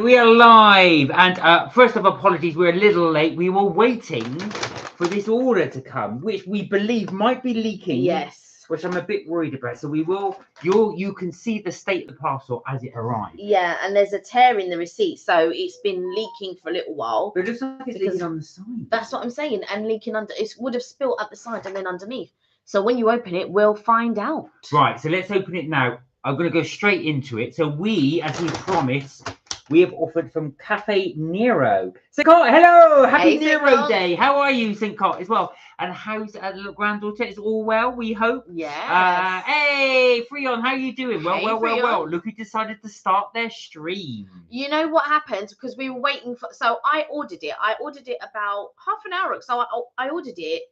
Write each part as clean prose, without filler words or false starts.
we are live. And first of all, apologies, we're a little late. We were waiting for this order to come, which we believe might be leaking. Yes. Which I'm a bit worried about. So we will. You can see the state of the parcel as it arrived. Yeah, and there's a tear in the receipt, so it's been leaking for a little while. But it looks like it's leaking on the side. That's what I'm saying, and leaking under. It would have spilled at the side and then underneath. So when you open it, we'll find out. Right. So let's open it now. I'm going to go straight into it. So we, as we promised, we have offered from Cafe Nero. St. Cot, hello! Happy Nero Day. How are you, St. Cot, as well? And how's little granddaughter? Is all well, we hope? Yeah. Hey, Freon, how are you doing? Well, Hey, well. Look who decided to start their stream. You know what happened? Because we were waiting for... So I ordered it. I ordered it about half an hour ago. So I ordered it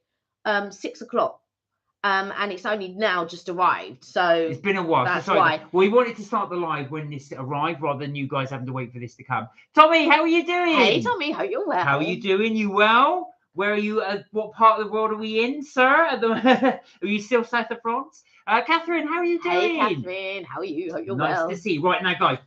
6 o'clock. And it's only now just arrived, so it's been a while. That's why. Well, we wanted to start the live when this arrived, rather than you guys having to wait for this to come. Tommy, how are you doing? Hey, Tommy, hope you're well. How are you doing? You well? Where are you? What part of the world are we in, sir? Are you still south of France? Catherine, how are you doing? Hey, Catherine, how are you? Hope you're well. Nice to see you. Right now, guys.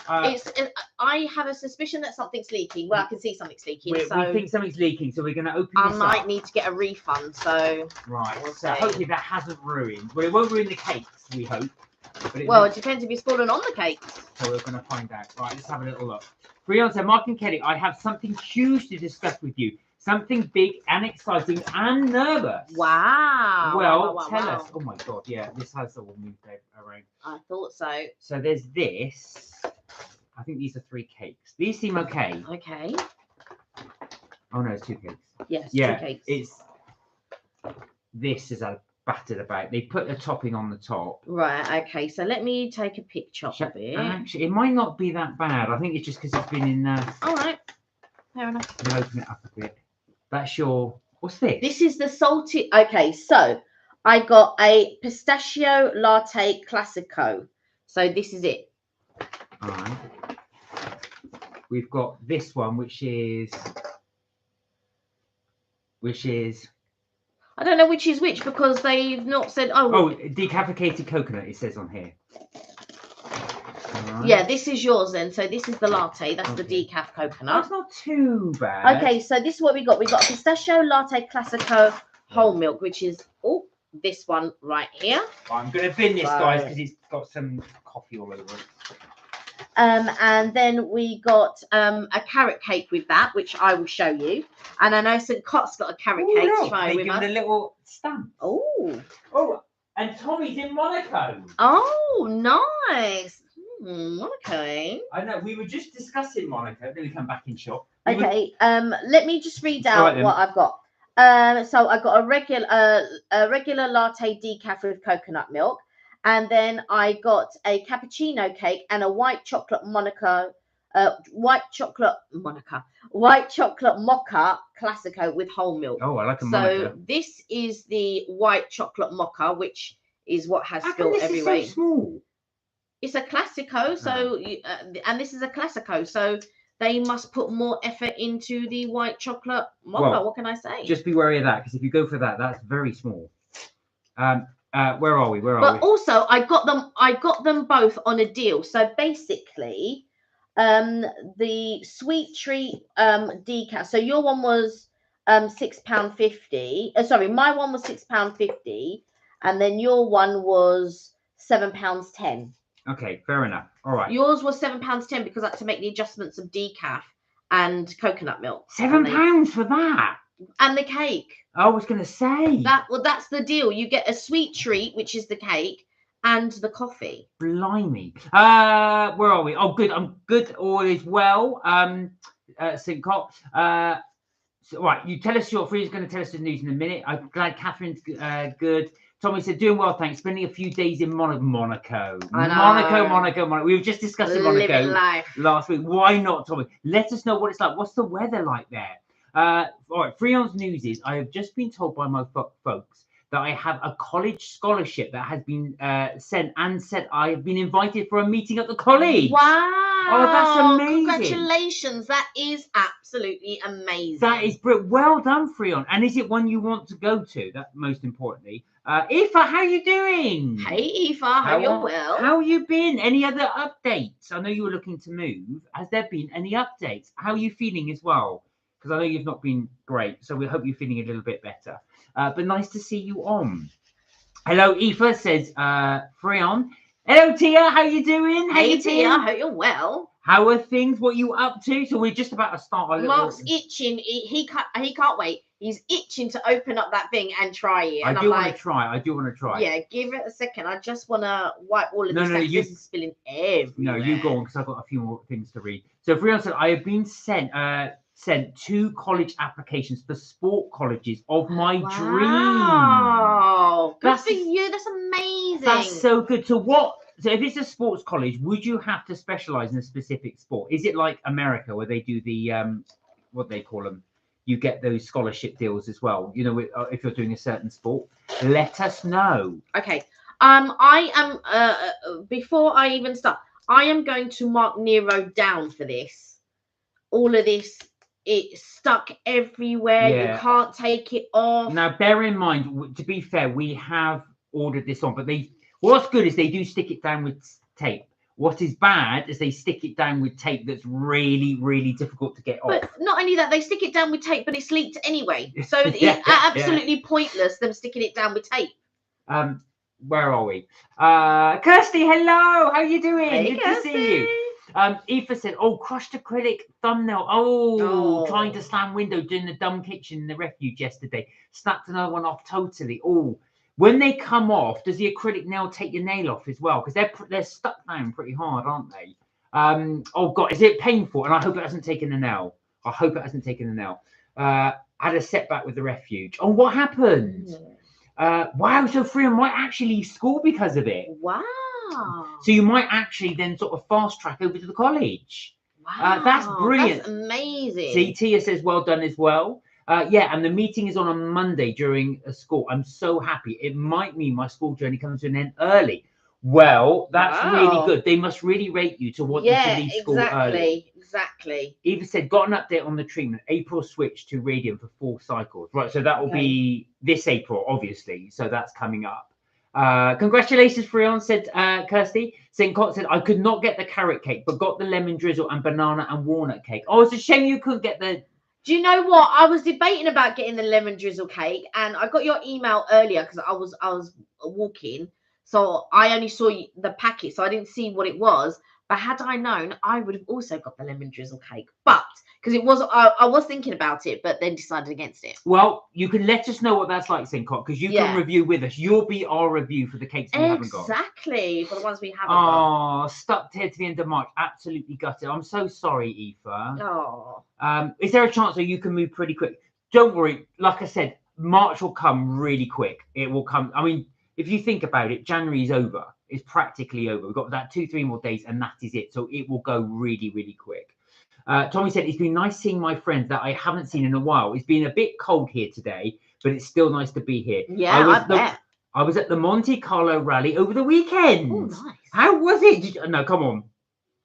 I have a suspicion that something's leaking. Well, I can see something's leaking. We think something's leaking, so we're going to open this I might need to get a refund. So right. So hopefully that hasn't ruined. Well, it won't ruin the cakes, we hope. But it depends if it's fallen on the cakes. So we're going to find out. Right, let's have a little look. Brian said, Mark and Kelly, I have something huge to discuss with you. Something big and exciting and nervous. Wow. Well, tell us. Oh my God, yeah, this has all moved around. I thought so. So there's this. I think these are 3 cakes. These seem okay. Okay. Oh no, it's 2 cakes. Yes, yeah, 2 cakes. This is a battered about. They put a topping on the top. Right, okay. So let me take a picture of it. Actually, it might not be that bad. I think it's just because it's been in there. All right. Fair enough. We'll open it up a bit. That's your... What's this? This is the salted... Okay, so I got a pistachio latte classico. So this is it. All right. We've got this one, which is I don't know which is which because they've not said. Oh, decapitated coconut. It says on here. Right. Yeah, this is yours then. So this is the latte. That's the decaf coconut. That's not too bad. Okay, so this is what we got. We got a pistachio latte classico whole milk, which is this one right here. I'm going to bin this, guys, because it's got some coffee all over it. And then we got a carrot cake with that, which I will show you. And I know St. Cot's got a carrot cake to try with us. A little stamp. Oh, and Tommy's in Monaco. Oh, nice. Monaco. I know. We were just discussing Monaco. Then we come back in shop. Okay. Let me just read out what I've got. So I got a regular latte decaf with coconut milk. And then I got a cappuccino cake and a white chocolate mocha classico with whole milk. Oh, I like a mocha. So this is the white chocolate mocha, which is what has spilled everywhere. Is so small? It's a classico, so and this is a classico, so they must put more effort into the white chocolate mocha. Well, what can I say? Just be wary of that, because if you go for that, that's very small. Where are we? But also, I got them both on a deal. So basically, the sweet treat decaf. So your one was £6.50. Sorry, my one was £6.50, and then your one was £7.10. Okay, fair enough. All right. Yours was £7.10 because I had to make the adjustments of decaf and coconut milk. £7 for that. And the cake. I was going to say that's the deal. You get a sweet treat, which is the cake, and the coffee. Blimey. Where are we? Oh, good. I'm good. All is well. St. Cot. So, right. You tell us your Free's going to tell us the news in a minute. I'm glad Catherine's good. Tommy said, doing well, thanks. Spending a few days in Monaco. Monaco. We were just discussing Monaco last week. Why not, Tommy? Let us know what it's like. What's the weather like there? All right, Freon's news is I have just been told by my folks that I have a college scholarship that has been sent and said I have been invited for a meeting at the college. Wow. Oh, that's amazing. Congratulations. That is absolutely amazing. That is brilliant. Well done, Freon. And is it one you want to go to? That most importantly. Aoife, how you doing? Hey, Aoife, how you well? How you been? Any other updates? I know you were looking to move. Has there been any updates? How are you feeling as well? Because I know you've not been great, so we hope you're feeling a little bit better. But nice to see you on. Hello, Aoife, says Freon. Hello, Tia, how you doing? Hey, Tia, I hope you're well. How are things? What are you up to? So we're just about to start our little... Mark's itching. He can't wait. He's itching to open up that thing and try it. I do want to try. I do want to try. Yeah, give it a second. I just want to wipe all of this. No, this is spilling everywhere. No, you go on because I've got a few more things to read. So Freon said, I have been sent 2 college applications for sport colleges of my dreams. Wow. Good for you. That's amazing. That's so good. So if it's a sports college, would you have to specialize in a specific sport? Is it like America where they do the what they call them? You get those scholarship deals as well. You know, if you're doing a certain sport, let us know. Okay. I am before I even start, I am going to mark Nero down for this. All of this, it's stuck everywhere. Yeah. You can't take it off. Now, bear in mind, to be fair, we have ordered this on, but what's good is they do stick it down with tape. What is bad is they stick it down with tape that's really, really difficult to get off. But not only that, they stick it down with tape, but it's leaked anyway. So it's absolutely pointless them sticking it down with tape. Where are we? Kirsty, hello. How you doing? Hey, good Kirsty. To see you. Aoife said, oh, crushed acrylic thumbnail. Oh, trying to slam window doing the dumb kitchen in the refuge yesterday. Snapped another one off totally. Oh. When they come off, does the acrylic nail take your nail off as well? Because they're stuck down pretty hard, aren't they? Oh, God, is it painful? And I hope it hasn't taken a nail. I hope it hasn't taken a nail. Had a setback with the refuge. Oh, what happened? Wow, so Freya might actually leave school because of it. Wow. So you might actually then sort of fast track over to the college. Wow. That's brilliant. That's amazing. See, Tia says well done as well. Yeah, and the meeting is on a Monday during a school. I'm so happy. It might mean my school journey comes to an end early. Well, that's really good. They must really rate you to want you to leave school early. Exactly. Eva said, got an update on the treatment. April switched to radium for 4 cycles. Right, so that will be this April, obviously. So that's coming up. Congratulations, Freon, said Kirsty. St. Cot said, I could not get the carrot cake, but got the lemon drizzle and banana and walnut cake. Oh, it's a shame you couldn't get the... Do you know what? I was debating about getting the lemon drizzle cake, and I got your email earlier because I was walking, so I only saw the packet, so I didn't see what it was. But had I known, I would have also got the lemon drizzle cake. But because it was, I was thinking about it, but then decided against it. Well, you can let us know what that's like, Sincott, because you can review with us. You'll be our review for the cakes we haven't got. Exactly, for the ones we haven't got. Oh, stuck here to the end of March. Absolutely gutted. I'm so sorry, Aoife. Oh. Is there a chance that you can move pretty quick? Don't worry. Like I said, March will come really quick. It will come. I mean, if you think about it, January is over. It's practically over. We've got that 2-3 more days, and that is it. So it will go really, really quick. Tommy said, it's been nice seeing my friends that I haven't seen in a while. It's been a bit cold here today, but it's still nice to be here. Yeah, I was at the Monte Carlo rally over the weekend. Oh, nice. How was it? No, come on.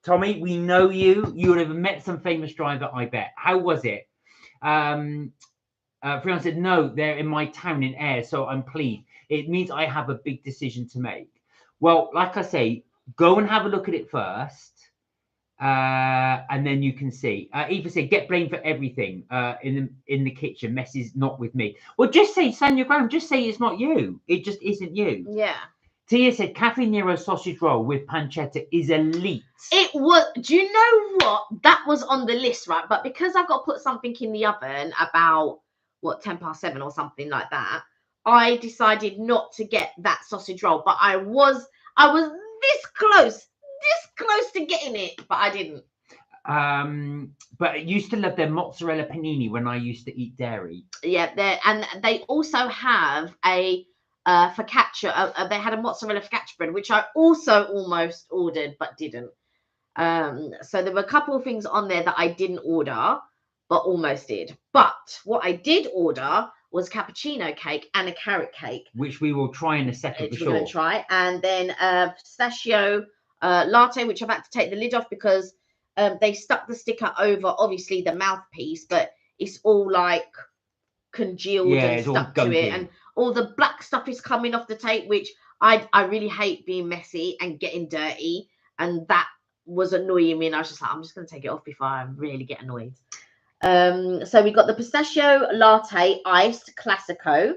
Tommy, we know you. You would have met some famous driver, I bet. How was it? Freon said, no, they're in my town in Ayr, so I'm pleased. It means I have a big decision to make. Well, like I say, go and have a look at it first. And then you can see. Eva said, get blamed for everything in the kitchen. Mess is not with me. Well, just say, stand your ground. Just say it's not you. It just isn't you. Yeah. Tia said, Cafe Nero sausage roll with pancetta is elite. It was. Do you know what? That was on the list, right? But because I've got to put something in the oven about, 7 or something like that, I decided not to get that sausage roll. But I was this close to getting it, but I didn't. But I used to love their mozzarella panini when I used to eat dairy. Yeah, and they also have a focaccia. They had a mozzarella focaccia bread, which I also almost ordered but didn't. So there were a couple of things on there that I didn't order but almost did. But what I did order was cappuccino cake and a carrot cake, which we will try in a second for sure. We're going to try, and then pistachio latte, which I've had to take the lid off because they stuck the sticker over obviously the mouthpiece, but it's all like congealed and stuck to it. And all the black stuff is coming off the tape, which I really hate being messy and getting dirty, and that was annoying me, and I was just like, I'm just going to take it off before I really get annoyed. So we got the pistachio latte iced classico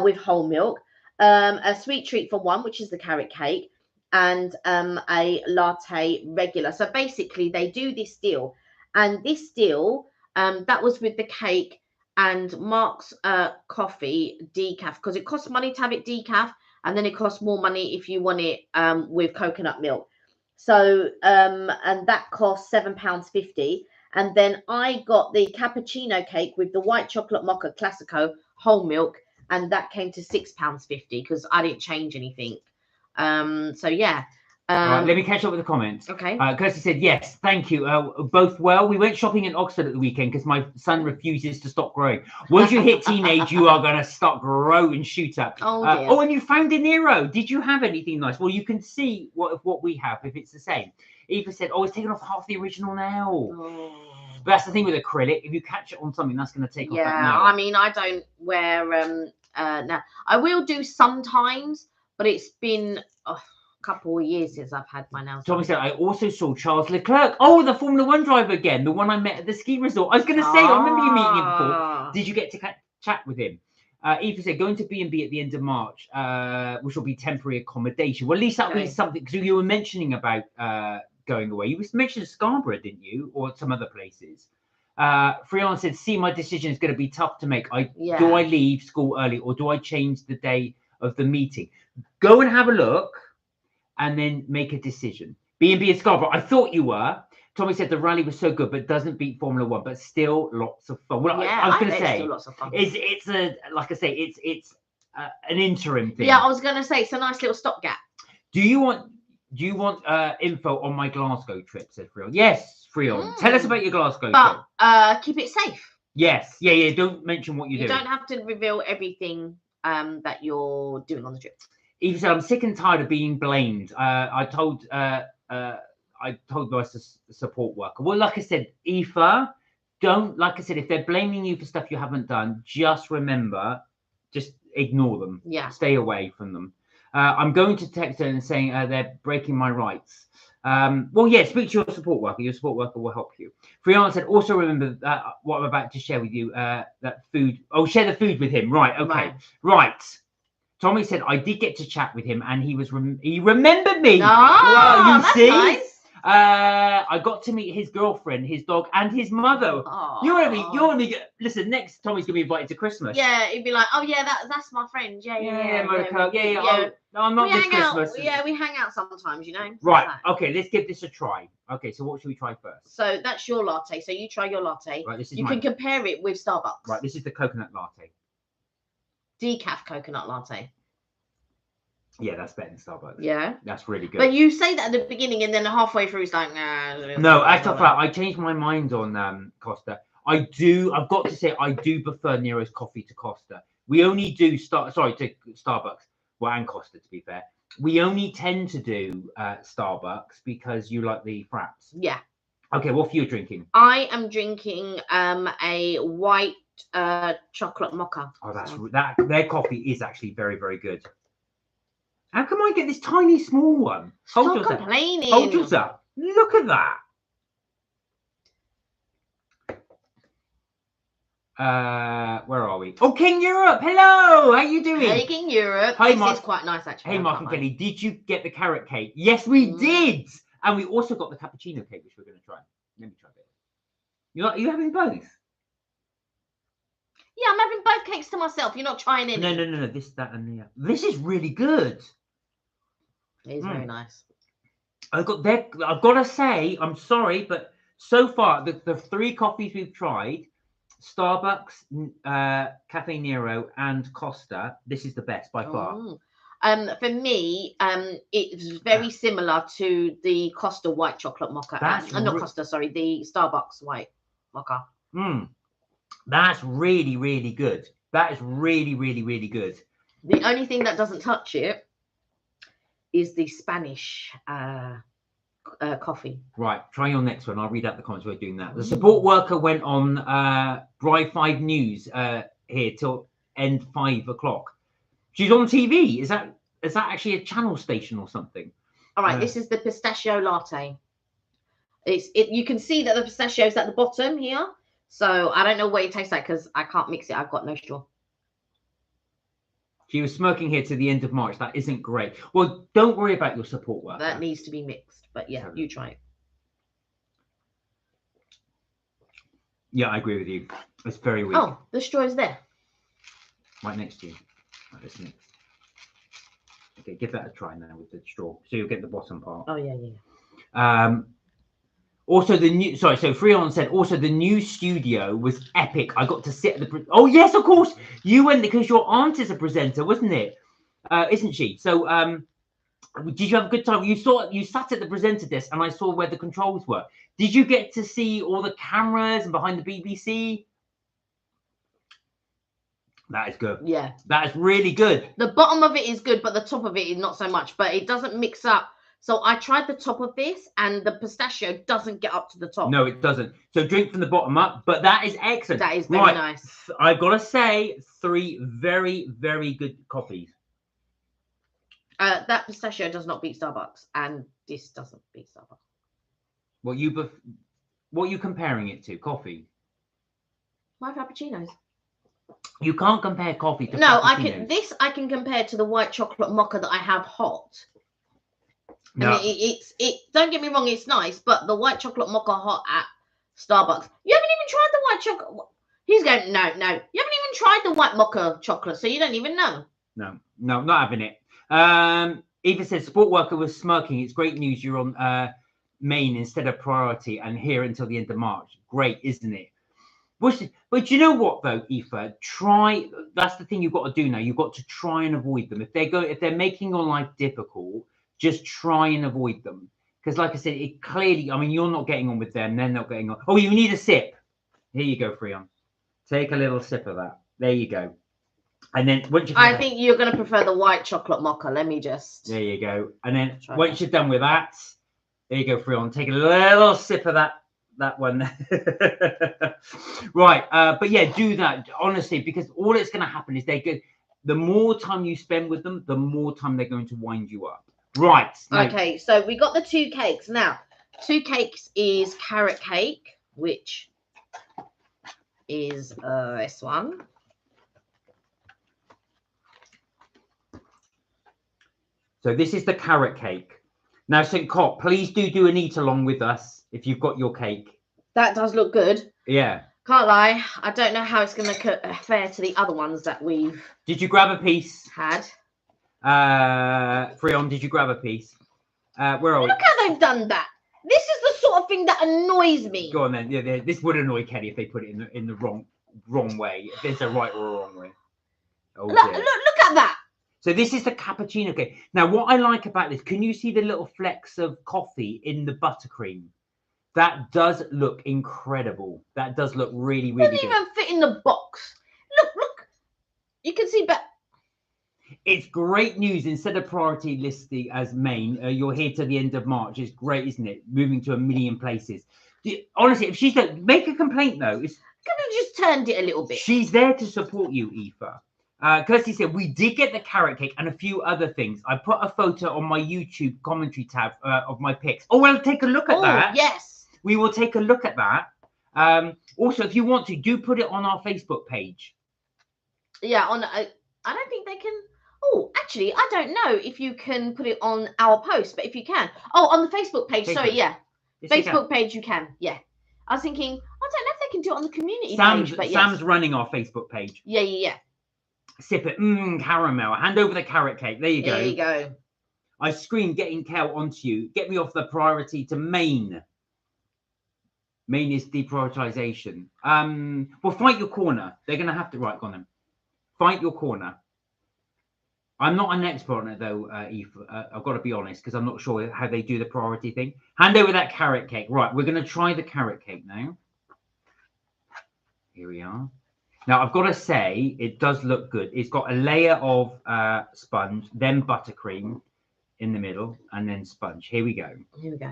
with whole milk, a sweet treat for one, which is the carrot cake, and a latte regular. So basically they do this deal, and this deal that was with the cake and Mark's coffee decaf, because it costs money to have it decaf, and then it costs more money if you want it with coconut milk. So and that costs £7.50. And then I got the cappuccino cake with the white chocolate mocha classico whole milk, and that came to £6.50 because I didn't change anything. So yeah. Right, let me catch up with the comments. Okay. Kirsty said, yes, thank you. Both well. We went shopping in Oxford at the weekend because my son refuses to stop growing. Once you hit teenage, you are going to start grow and shoot up. Oh, oh, and you found a Nero. Did you have anything nice? Well, you can see what we have if it's the same. Eva said, oh, it's taken off half the original nail. Oh. But that's the thing with acrylic. If you catch it on something, that's going to take off that nail. Yeah, I mean, I don't wear now. I will do sometimes, but it's been couple of years since I've had my nails. Tommy said, I also saw Charles Leclerc. Oh, the Formula One driver again, the one I met at the ski resort. I was going to say, I remember you meeting him before. Did you get to chat with him? Eva said, going to B&B at the end of March, which will be temporary accommodation. Well, at least that'll be something, because you were mentioning about going away. You mentioned Scarborough, didn't you? Or some other places. Freon said, see, my decision is going to be tough to make. Do I leave school early, or do I change the day of the meeting? Go and have a look, and then make a decision. B&B at Scarborough, I thought you were. Tommy said the rally was so good, but doesn't beat Formula One, but still lots of fun. Well, yeah, I was going to say, still lots of fun. It's a, like I say, it's an interim thing. Yeah, I was going to say, it's a nice little stopgap. Do you want info on my Glasgow trip? Said Freon. Yes, Freon. Tell us about your Glasgow trip. Keep it safe. Yes, yeah. Don't mention what you're doing. You don't have to reveal everything that you're doing on the trip. Eva said, I'm sick and tired of being blamed. I told my support worker. Well, like I said, Eva, if they're blaming you for stuff you haven't done, just remember, just ignore them. Yeah. Stay away from them. I'm going to text her and saying they're breaking my rights. Well, yeah, speak to your support worker. Your support worker will help you. Freon said, also remember what I'm about to share with you, that food. Oh, share the food with him. Right. Okay. Right. Tommy said, I did get to chat with him, and he remembered me. Well, you see? Nice. I got to meet his girlfriend, his dog, and his mother. You want me? Listen, next Tommy's gonna be invited to Christmas. Yeah, he'd be like, oh yeah, that's my friend. Yeah. No, I'm not this Christmas. Yeah, we hang out sometimes, you know. Right. Okay, let's give this a try. Okay, so what should we try first? So that's your latte. So you try your latte. Right. This is you can compare it with Starbucks. Right. This is the coconut latte. Decaf coconut latte. Yeah, that's better than Starbucks. Yeah, that's really good. But you say that at the beginning, and then halfway through, it's like, nah. No, actually, I changed my mind on Costa. I've got to say, I do prefer Nero's coffee to Costa. We only do to Starbucks. Well, and Costa, to be fair. We only tend to do Starbucks because you like the fraps. Yeah. Okay, what are you drinking? I am drinking a white chocolate mocha. Oh, that their coffee is actually very, very good. How come I get this tiny small one? Stop complaining. Hold yourself. Look at that. Where are we? Oh, King Europe. Hello. How you doing? Hey, King Europe. Hi, this Mark. is quite nice, actually. Hey, Mark and Kelly. Did you get the carrot cake? Yes, we did. And we also got the cappuccino cake, which we're going to try. Let me try it. Are you having both? Yeah, I'm having both cakes to myself. You're not trying any. No. This, that, and the. This is really good. It is very nice. I've got to say, I'm sorry, but so far the three coffees we've tried, Starbucks, Cafe Nero, and Costa, this is the best by far. For me, it's very similar to the Costa white chocolate mocha. Not Costa, sorry, the Starbucks white mocha. That's really, really good. That is really, really, really good. The only thing that doesn't touch it is the Spanish coffee. Right, try your next one. I'll read out the comments while we're doing that. The support worker went on Bri 5 News here till end 5 o'clock. She's on TV. Is that actually a channel station or something? All right, this is the pistachio latte. You can see that the pistachio's at the bottom here. So I don't know what it tastes like because I can't mix it. I've got no straw. She was smirking here to the end of March. That isn't great. Well, don't worry about your support worker. That needs to be mixed. But yeah, you try it. Yeah, I agree with you. It's very weak. Oh, the straw is there. Right next to you. Right, let's mix. Okay, give that a try now with the straw. So you'll get the bottom part. Oh, yeah. Also, so Freon said, also the new studio was epic. I got to sit at the... Oh, yes, of course. You went because your aunt is a presenter, wasn't it? Isn't she? So did you have a good time? You sat at the presenter desk and I saw where the controls were. Did you get to see all the cameras and behind the BBC? That is good. Yeah. That is really good. The bottom of it is good, but the top of it is not so much. But it doesn't mix up. So I tried the top of this and the pistachio doesn't get up to the top. No, it doesn't. So drink from the bottom up. But that is excellent. That is very nice. I've got to say 3 very, very good coffees. That pistachio does not beat Starbucks. And this doesn't beat Starbucks. What are you comparing it to? Coffee? My frappuccinos. You can't compare coffee to No, frappuccinos. I can compare to the white chocolate mocha that I have hot. No. And it don't get me wrong, it's nice, but the white chocolate mocha hot at Starbucks. You haven't even tried the white chocolate. He's going, no. You haven't even tried the white mocha chocolate, so you don't even know. No, not having it. Eva says, sport worker was smirking. It's great news you're on main instead of priority and here until the end of March. Great, isn't it? But you know what though, Aoife? That's the thing you've got to do now. You've got to try and avoid them. If they're making your life difficult, just try and avoid them. Because like I said, it clearly, I mean, you're not getting on with them, they're not getting on. Oh, you need a sip. Here you go, Freon. Take a little sip of that. There you go. And then once I think you're going to prefer the white chocolate mocha. Let me just. There you go. And then once you're done with that, there you go, Freon. Take a little sip of that one. Right. But yeah, do that honestly, because all it's going to happen is the more time you spend with them, the more time they're going to wind you up. Right. Now, okay. So we got the 2 cakes. Now, 2 cakes is carrot cake, which is this one. So this is the carrot cake. Now, St. Cop, please do an eat along with us if you've got your cake. That does look good. Yeah. Can't lie. I don't know how it's going to fare to the other ones that we've. Did you grab a piece? Had. Freon, did you grab a piece? Where are we? Look how they've done that. This is the sort of thing that annoys me. Go on then. Yeah, this would annoy Kelly if they put it in the wrong way. If there's a right or a wrong way. Oh, look at that. So this is the cappuccino cake. Now, what I like about this, can you see the little flecks of coffee in the buttercream? That does look incredible. That does look really, really good. It doesn't even fit in the box. Look. You can see better. It's great news. Instead of priority listing as main, you're here to the end of March. It's great, isn't it? Moving to 1 million places. Honestly, if she's going to make a complaint, though, it's could have just turned it a little bit. She's there to support you, Aoife. Kirsty said, we did get the carrot cake and a few other things. I put a photo on my YouTube commentary tab of my picks. Oh, well, take a look at that. Yes. We will take a look at that. Also, if you want to, do put it on our Facebook page. Yeah, I don't think they can. Oh, actually, I don't know if you can put it on our post, but if you can. Oh, on the Facebook page. Sorry, yeah. Yes, Facebook page, you can. Yeah. I was thinking, I don't know if they can do it on the community page. But Sam's running our Facebook page. Yeah. Sip it. Caramel. Hand over the carrot cake. There you go. There you go. I screamed, getting Kel onto you. Get me off the priority to main. Main is deprioritization. Well, fight your corner. They're going to have to. Right, go on then. Fight your corner. I'm not an expert on it, though, Eve. I've got to be honest, because I'm not sure how they do the priority thing. Hand over that carrot cake. Right, we're going to try the carrot cake now. Here we are. Now, I've got to say, it does look good. It's got a layer of sponge, then buttercream in the middle, and then sponge. Here we go. Here we go.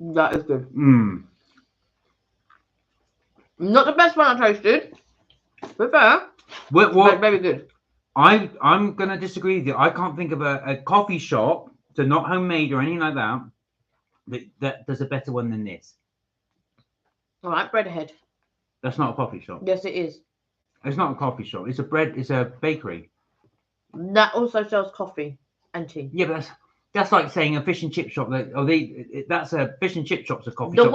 That is good. Not the best one I tasted, but fair. What? Very good. I'm gonna disagree with you. I can't think of a coffee shop, so not homemade or anything like that, that does a better one than this. All right, Breadhead. That's not a coffee shop. Yes, it is. It's not a coffee shop. It's a bakery. That also sells coffee and tea. Yeah, but that's like saying a fish and chip shop. That's a fish and chip shop's a coffee shop. The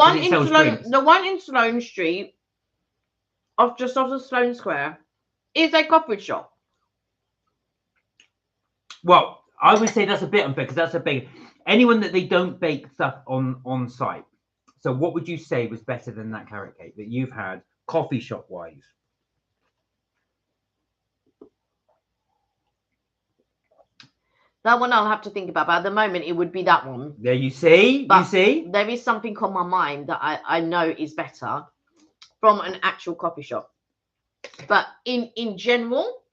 one in Sloane Street, just off of Sloane Square, is a coffee shop. Well, I would say that's a bit unfair because that's a bake. Anyone that they don't bake stuff on site. So what would you say was better than that carrot cake that you've had coffee shop wise? That one I'll have to think about, but at the moment it would be that one. There you see, there is something on my mind that I know is better from an actual coffee shop. But in general,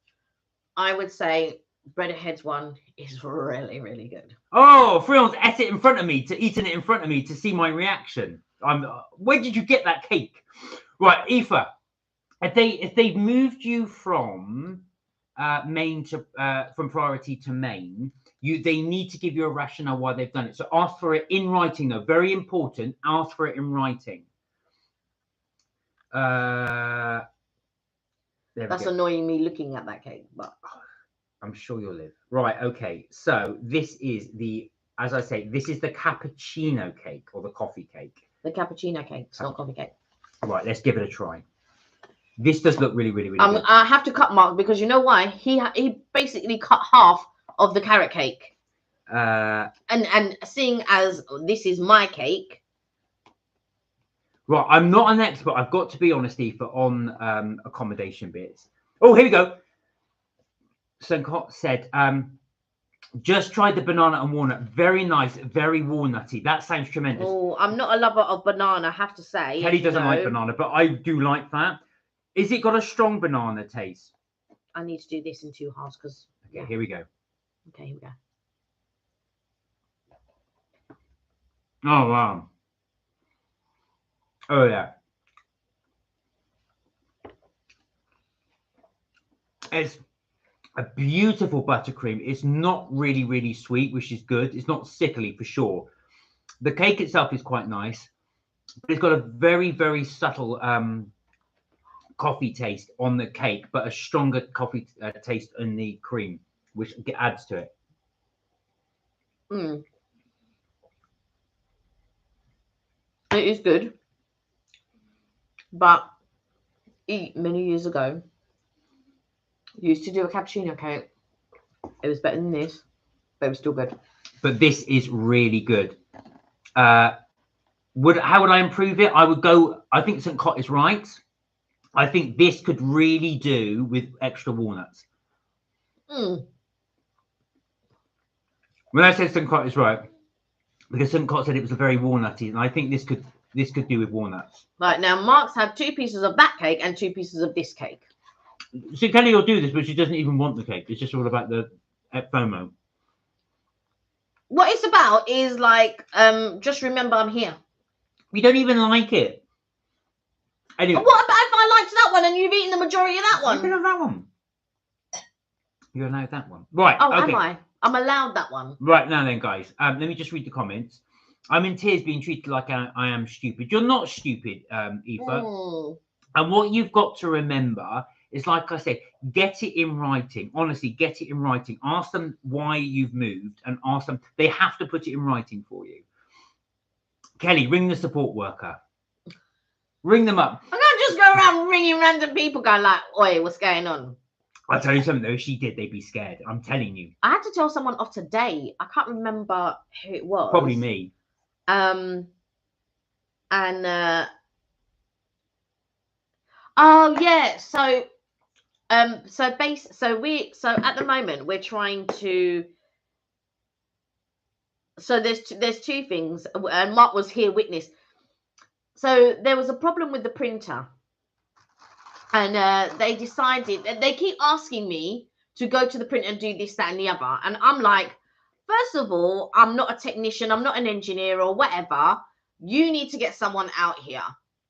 I would say Breadhead's one is really, really good. Oh, Freon's ate it in front of me, eating it in front of me to see my reaction. Where did you get that cake? Right, Aoife, if they've moved you from main to from priority to main, they need to give you a rationale why they've done it. So ask for it in writing, though. Very important. Ask for it in writing. That's annoying me looking at that cake, but I'm sure you'll live. Right, okay. So this is as I say, this is the cappuccino cake or the coffee cake. The cappuccino cake. It's not coffee cake. Right, let's give it a try. This does look really, really, really good. I have to cut Mark because you know why? He basically cut half of the carrot cake. And seeing as this is my cake. Right, I'm not an expert. I've got to be honest, Aoife, on accommodation bits. Oh, here we go. Suncott said, just tried the banana and walnut. Very nice, very walnutty. That sounds tremendous. Oh, I'm not a lover of banana, I have to say. Kelly doesn't like banana, but I do like that. Is it got a strong banana taste? I need to do this in 2 halves because. Okay, here we go. Okay, here we go. Oh, wow. Oh, yeah. It's a beautiful buttercream. It's not really, really sweet, which is good. It's not sickly for sure. The cake itself is quite nice, but it's got a very, very subtle coffee taste on the cake, but a stronger coffee taste in the cream, which adds to it. It is good, but many years ago, used to do a cappuccino cake. It was better than this, but it was still good. But this is really good. How would I improve it? I would go. I think St. Cot is right. I think this could really do with extra walnuts. When I said St. Cot is right, because St. Cot said it was a very walnutty, and I think this could do with walnuts. Right, now Mark's had 2 pieces of that cake and 2 pieces of this cake. So Kelly will do this, but she doesn't even want the cake. It's just all about the FOMO. What it's about is like, just remember I'm here. We don't even like it. Anyway. What about if I liked that one and you've eaten the majority of that one? You can have that one. You're allowed that one. Right. Oh, okay. am I? I'm allowed that one. Right, now then, guys. Let me just read the comments. I'm in tears being treated like I am stupid. You're not stupid, Aoife. And what you've got to remember is, like I said, get it in writing. Honestly, get it in writing. Ask them why you've moved and ask them. They have to put it in writing for you. Kelly, ring the support worker. Ring them up. I can't just go around ringing random people going like, oi, what's going on? I'll tell you something, though. If she did, they'd be scared. I'm telling you. I had to tell someone off today. I can't remember who it was. Probably me. Oh, yeah. So at the moment we're trying to. So there's 2 things, and Mark was here witness. So there was a problem with the printer, and they decided that they keep asking me to go to the printer and do this, that, and the other, and I'm like, first of all, I'm not a technician, I'm not an engineer or whatever. You need to get someone out here.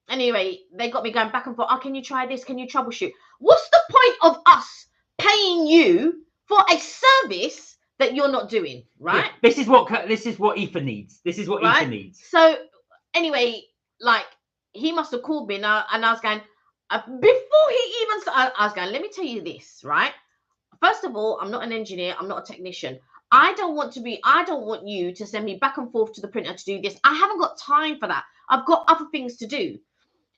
Anyway, they got me going back and forth. Oh, can you try this? Can you troubleshoot? What's the point of us paying you for a service that you're not doing, right? Yeah, this is what Aoife needs. This is what Aoife needs. So anyway, like, he must have called me, and I was going, before he even started, I was going, let me tell you this, right? First of all, I'm not an engineer. I'm not a technician. I don't want you to send me back and forth to the printer to do this. I haven't got time for that. I've got other things to do.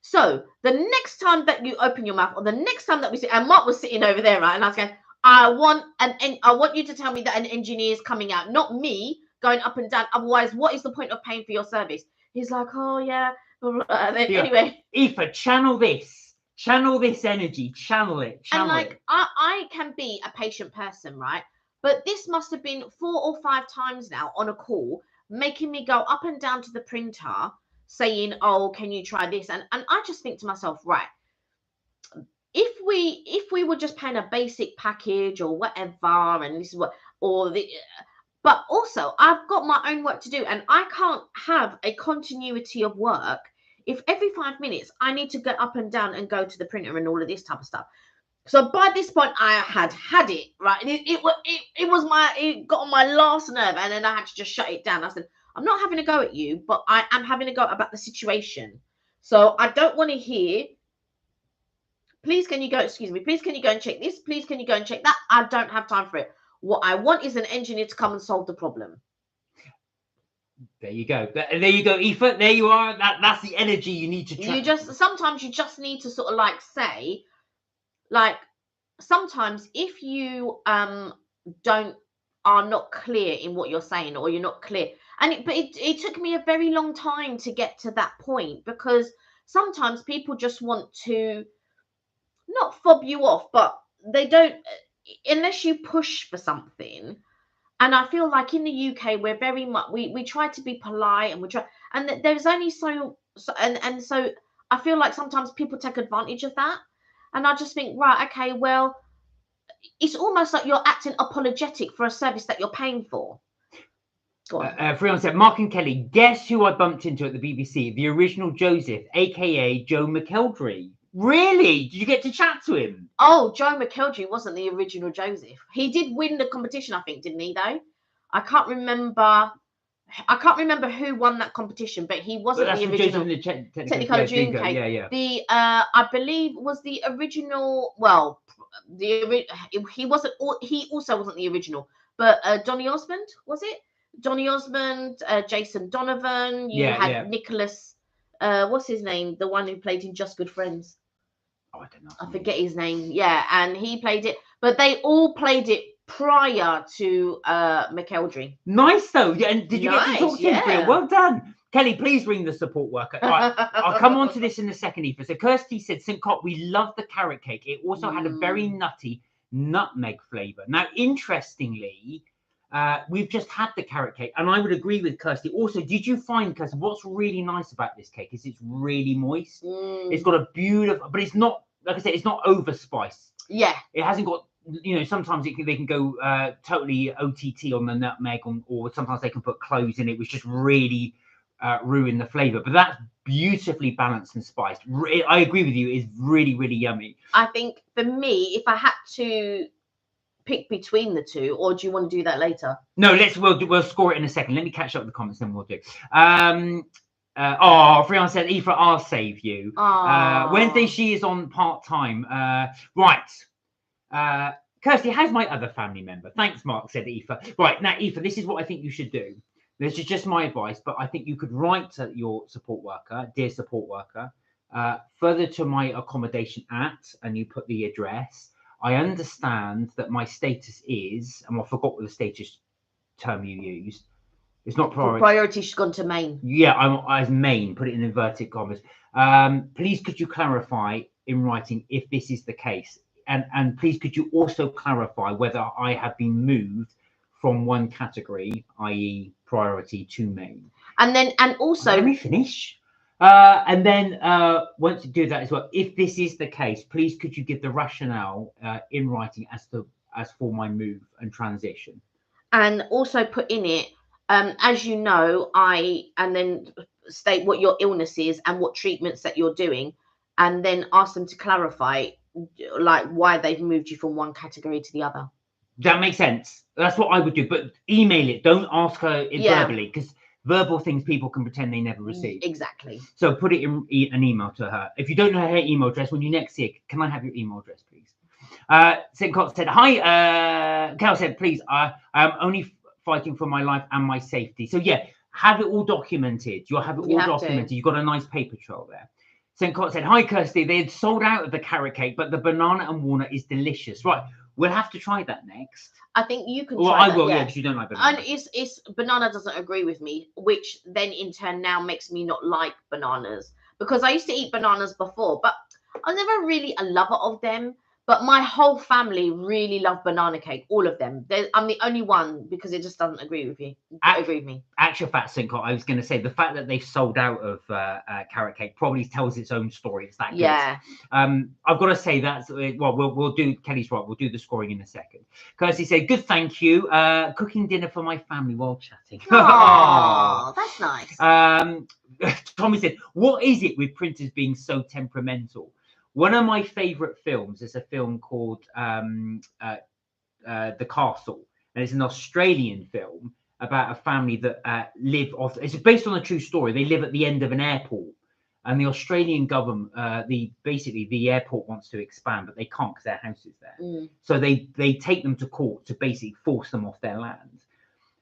So the next time that you open your mouth, or the next time that we sit, and Mark was sitting over there, right? And I was going, I want you to tell me that an engineer is coming out, not me going up and down. Otherwise, what is the point of paying for your service? He's like, oh yeah. Anyway, Aoife, channel this energy, channel it. And like, I can be a patient person, right? But this must have been 4 or 5 times now on a call, making me go up and down to the printer saying, oh, can you try this? And I just think to myself, right, if we were just paying a basic package or whatever, and this is what, but also I've got my own work to do, and I can't have a continuity of work if every 5 minutes I need to get up and down and go to the printer and all of this type of stuff. So by this point, I had it, right? It got on my last nerve, and then I had to just shut it down. I said, I'm not having a go at you, but I am having a go about the situation. So I don't want to hear, please can you go, excuse me, please can you go and check this? Please can you go and check that? I don't have time for it. What I want is an engineer to come and solve the problem. There you go. There you go, Aoife. There you are. That's the energy you need to Sometimes you just need to sort of like say, like, sometimes if you are not clear in what you're saying, or you're not clear, but it took me a very long time to get to that point, because sometimes people just want to not fob you off, but they don't, unless you push for something. And I feel like in the UK, we're very much, we try to be polite, and and there's only so I feel like sometimes people take advantage of that. And I just think, right, okay, well, it's almost like you're acting apologetic for a service that you're paying for. Freon said, Mark and Kelly, guess who I bumped into at the BBC? The original Joseph, aka Joe McElderry. Really? Did you get to chat to him? Oh, Joe McElderry wasn't the original Joseph. He did win the competition, I think, didn't he, though? I can't remember who won that competition, but he wasn't the original. The Technicolor Dream Cake. Yeah. The I believe was the original. Well, he wasn't. He also wasn't the original. But Donny Osmond, was it? Donny Osmond, Jason Donovan. You had Nicholas. What's his name? The one who played in Just Good Friends. Oh, I don't know. I forget his name. Yeah, and he played it, but they all played it prior to McElderry. Nice though. Yeah, and did you get to talk to him? Yeah. Well done. Kelly, please ring the support worker. Right, I'll come on to this in a second, Aoife. So Kirsty said, St. Cot, we love the carrot cake. It also had a very nutty nutmeg flavour. Now, interestingly, we've just had the carrot cake, and I would agree with Kirsty. Also, did you find, Kirsty, what's really nice about this cake is it's really moist. It's got a beautiful, but it's not, like I said, it's not over spiced. Yeah. It hasn't got, you know, sometimes they can go totally OTT on the nutmeg, or sometimes they can put cloves in it, which just really ruin the flavour. But that's beautifully balanced and spiced. I agree with you. It's really, really yummy. I think for me, if I had to pick between the two, or do you want to do that later? No, we'll score it in a second. Let me catch up with the comments, then we'll do. Freon said, Aoife, I'll save you. Wednesday she is on part-time. Right. Kirsty, how's my other family member? Thanks, Mark, said Aoife. Right, now, Aoife, this is what I think you should do. This is just my advice, but I think you could write to your support worker, dear support worker, further to my accommodation at, and you put the address. I understand that my status is, and I forgot what the status term you used. It's not priority. Priority has gone to main. Yeah, I'm as main, put it in inverted commas. Please, could you clarify in writing if this is the case? And please, could you also clarify whether I have been moved from one category, i.e. priority, to main? And also... Let me finish. And then once you do that as well, if this is the case, please could you give the rationale in writing as for my move and transition? And also put in it, as you know, and then state what your illness is and what treatments that you're doing, and then ask them to clarify like why they've moved you from one category to the other. That makes sense. That's what I would do, but email it. Don't ask her verbally, because verbal things people can pretend they never received. Exactly. So put it in an email to her. If you don't know her email address, when you next see it, can I have your email address, please? St. Cott said, hi. Cal said, please, I am only fighting for my life and my safety. So yeah, have it all documented. You'll have it all documented. You've got a nice paper trail there. St. Cott said, hi, Kirsty. They had sold out of the carrot cake, but the banana and walnut is delicious. Right. We'll have to try that next. I think you can. Well, I will, yeah, because you don't like banana. And it's banana doesn't agree with me, which then in turn now makes me not like bananas, because I used to eat bananas before, but I was never really a lover of them. But my whole family really love banana cake, all of them. I'm the only one because it just doesn't agree with you. Agree with me. Actual fact, St. Cott, I was going to say the fact that they've sold out of carrot cake probably tells its own story. It's that good. Yeah. I've got to say that's well. We'll do. Kelly's right. We'll do the scoring in a second. Kirsty said, "Good, thank you. Cooking dinner for my family while chatting." Oh, that's nice. Tommy said, "What is it with printers being so temperamental?" One of my favorite films is a film called The Castle, and it's an Australian film about a family that live off. It's based on a true story. They live at the end of an airport, and the Australian government, basically the airport wants to expand, but they can't because their house is there. So they take them to court to basically force them off their land.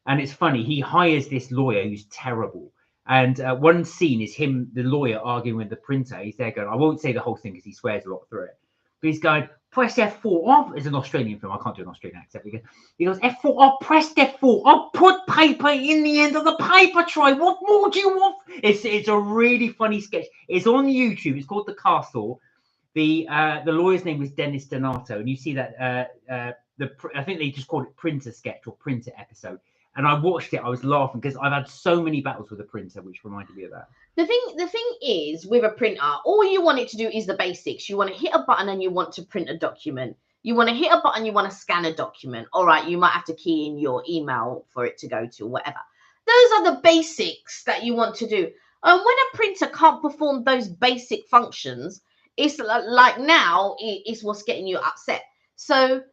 And it's funny. He hires this lawyer who's terrible. And one scene is him, the lawyer, arguing with the printer. He's there going, I won't say the whole thing because he swears a lot through it. But he's going, press F4. Oh, it's an Australian film. I can't do an Australian accent. He goes, F4. Oh, press F4. Oh, put paper in the end of the paper tray. What more do you want? It's a really funny sketch. It's on YouTube. It's called The Castle. The lawyer's name was Dennis Donato. And you see that, I think they just called it printer sketch or printer episode. And I watched it. I was laughing because I've had so many battles with a printer, which reminded me of that. The thing is, with a printer, all you want it to do is the basics. You want to hit a button and you want to print a document. You want to hit a button, you want to scan a document. All right, you might have to key in your email for it to go to whatever. Those are the basics that you want to do. And when a printer can't perform those basic functions, it's like now it's what's getting you upset. So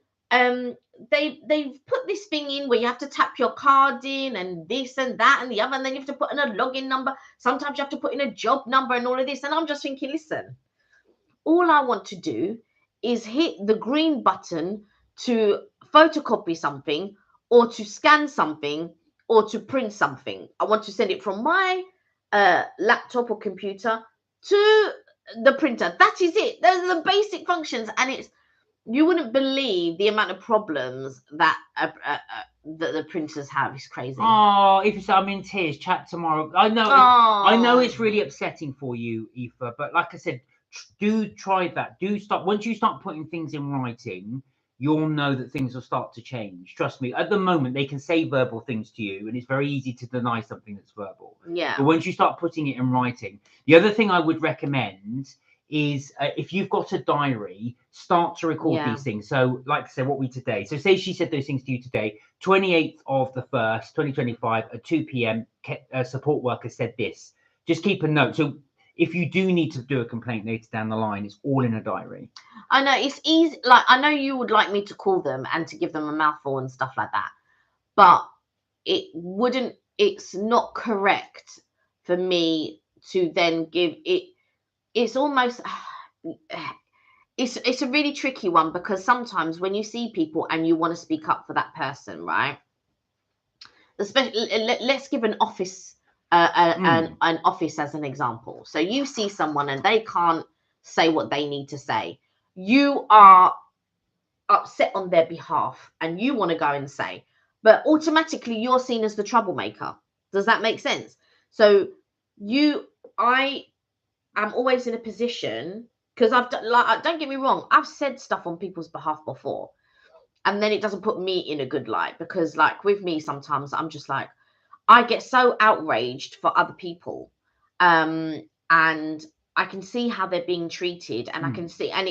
they've put this thing in where you have to tap your card in and this and that and the other, and then you have to put in a login number. Sometimes you have to put in a job number and all of this. And I'm just thinking, listen, all I want to do is hit the green button to photocopy something or to scan something or to print something. I want to send it from my laptop or computer to the printer. That is it. Those are the basic functions, and you wouldn't believe the amount of problems that the printers have. It's crazy. Oh, if you say I'm in tears, chat tomorrow. I know it's really upsetting for you, Aoife, but like I said, do try that. Once you start putting things in writing, you'll know that things will start to change. Trust me. At the moment, they can say verbal things to you, and it's very easy to deny something that's verbal. Yeah. But once you start putting it in writing, the other thing I would recommend is if you've got a diary, start to record these things. So like I said, what we today. So say she said those things to you today, 28th of the 1st, 2025 at 2 p.m. Support worker said this. Just keep a note. So if you do need to do a complaint later down the line, it's all in a diary. I know it's easy. Like, I know you would like me to call them and to give them a mouthful and stuff like that, but it's not correct for me to then give it. It's almost, it's a really tricky one, because sometimes when you see people and you want to speak up for that person, right? Especially, let's give an office, an office as an example. So you see someone and they can't say what they need to say. You are upset on their behalf and you want to go and say, but automatically you're seen as the troublemaker. Does that make sense? So I'm always in a position, because don't get me wrong, I've said stuff on people's behalf before, and then it doesn't put me in a good light, because like with me, sometimes I'm just like, I get so outraged for other people, and I can see how they're being treated, and I can see, and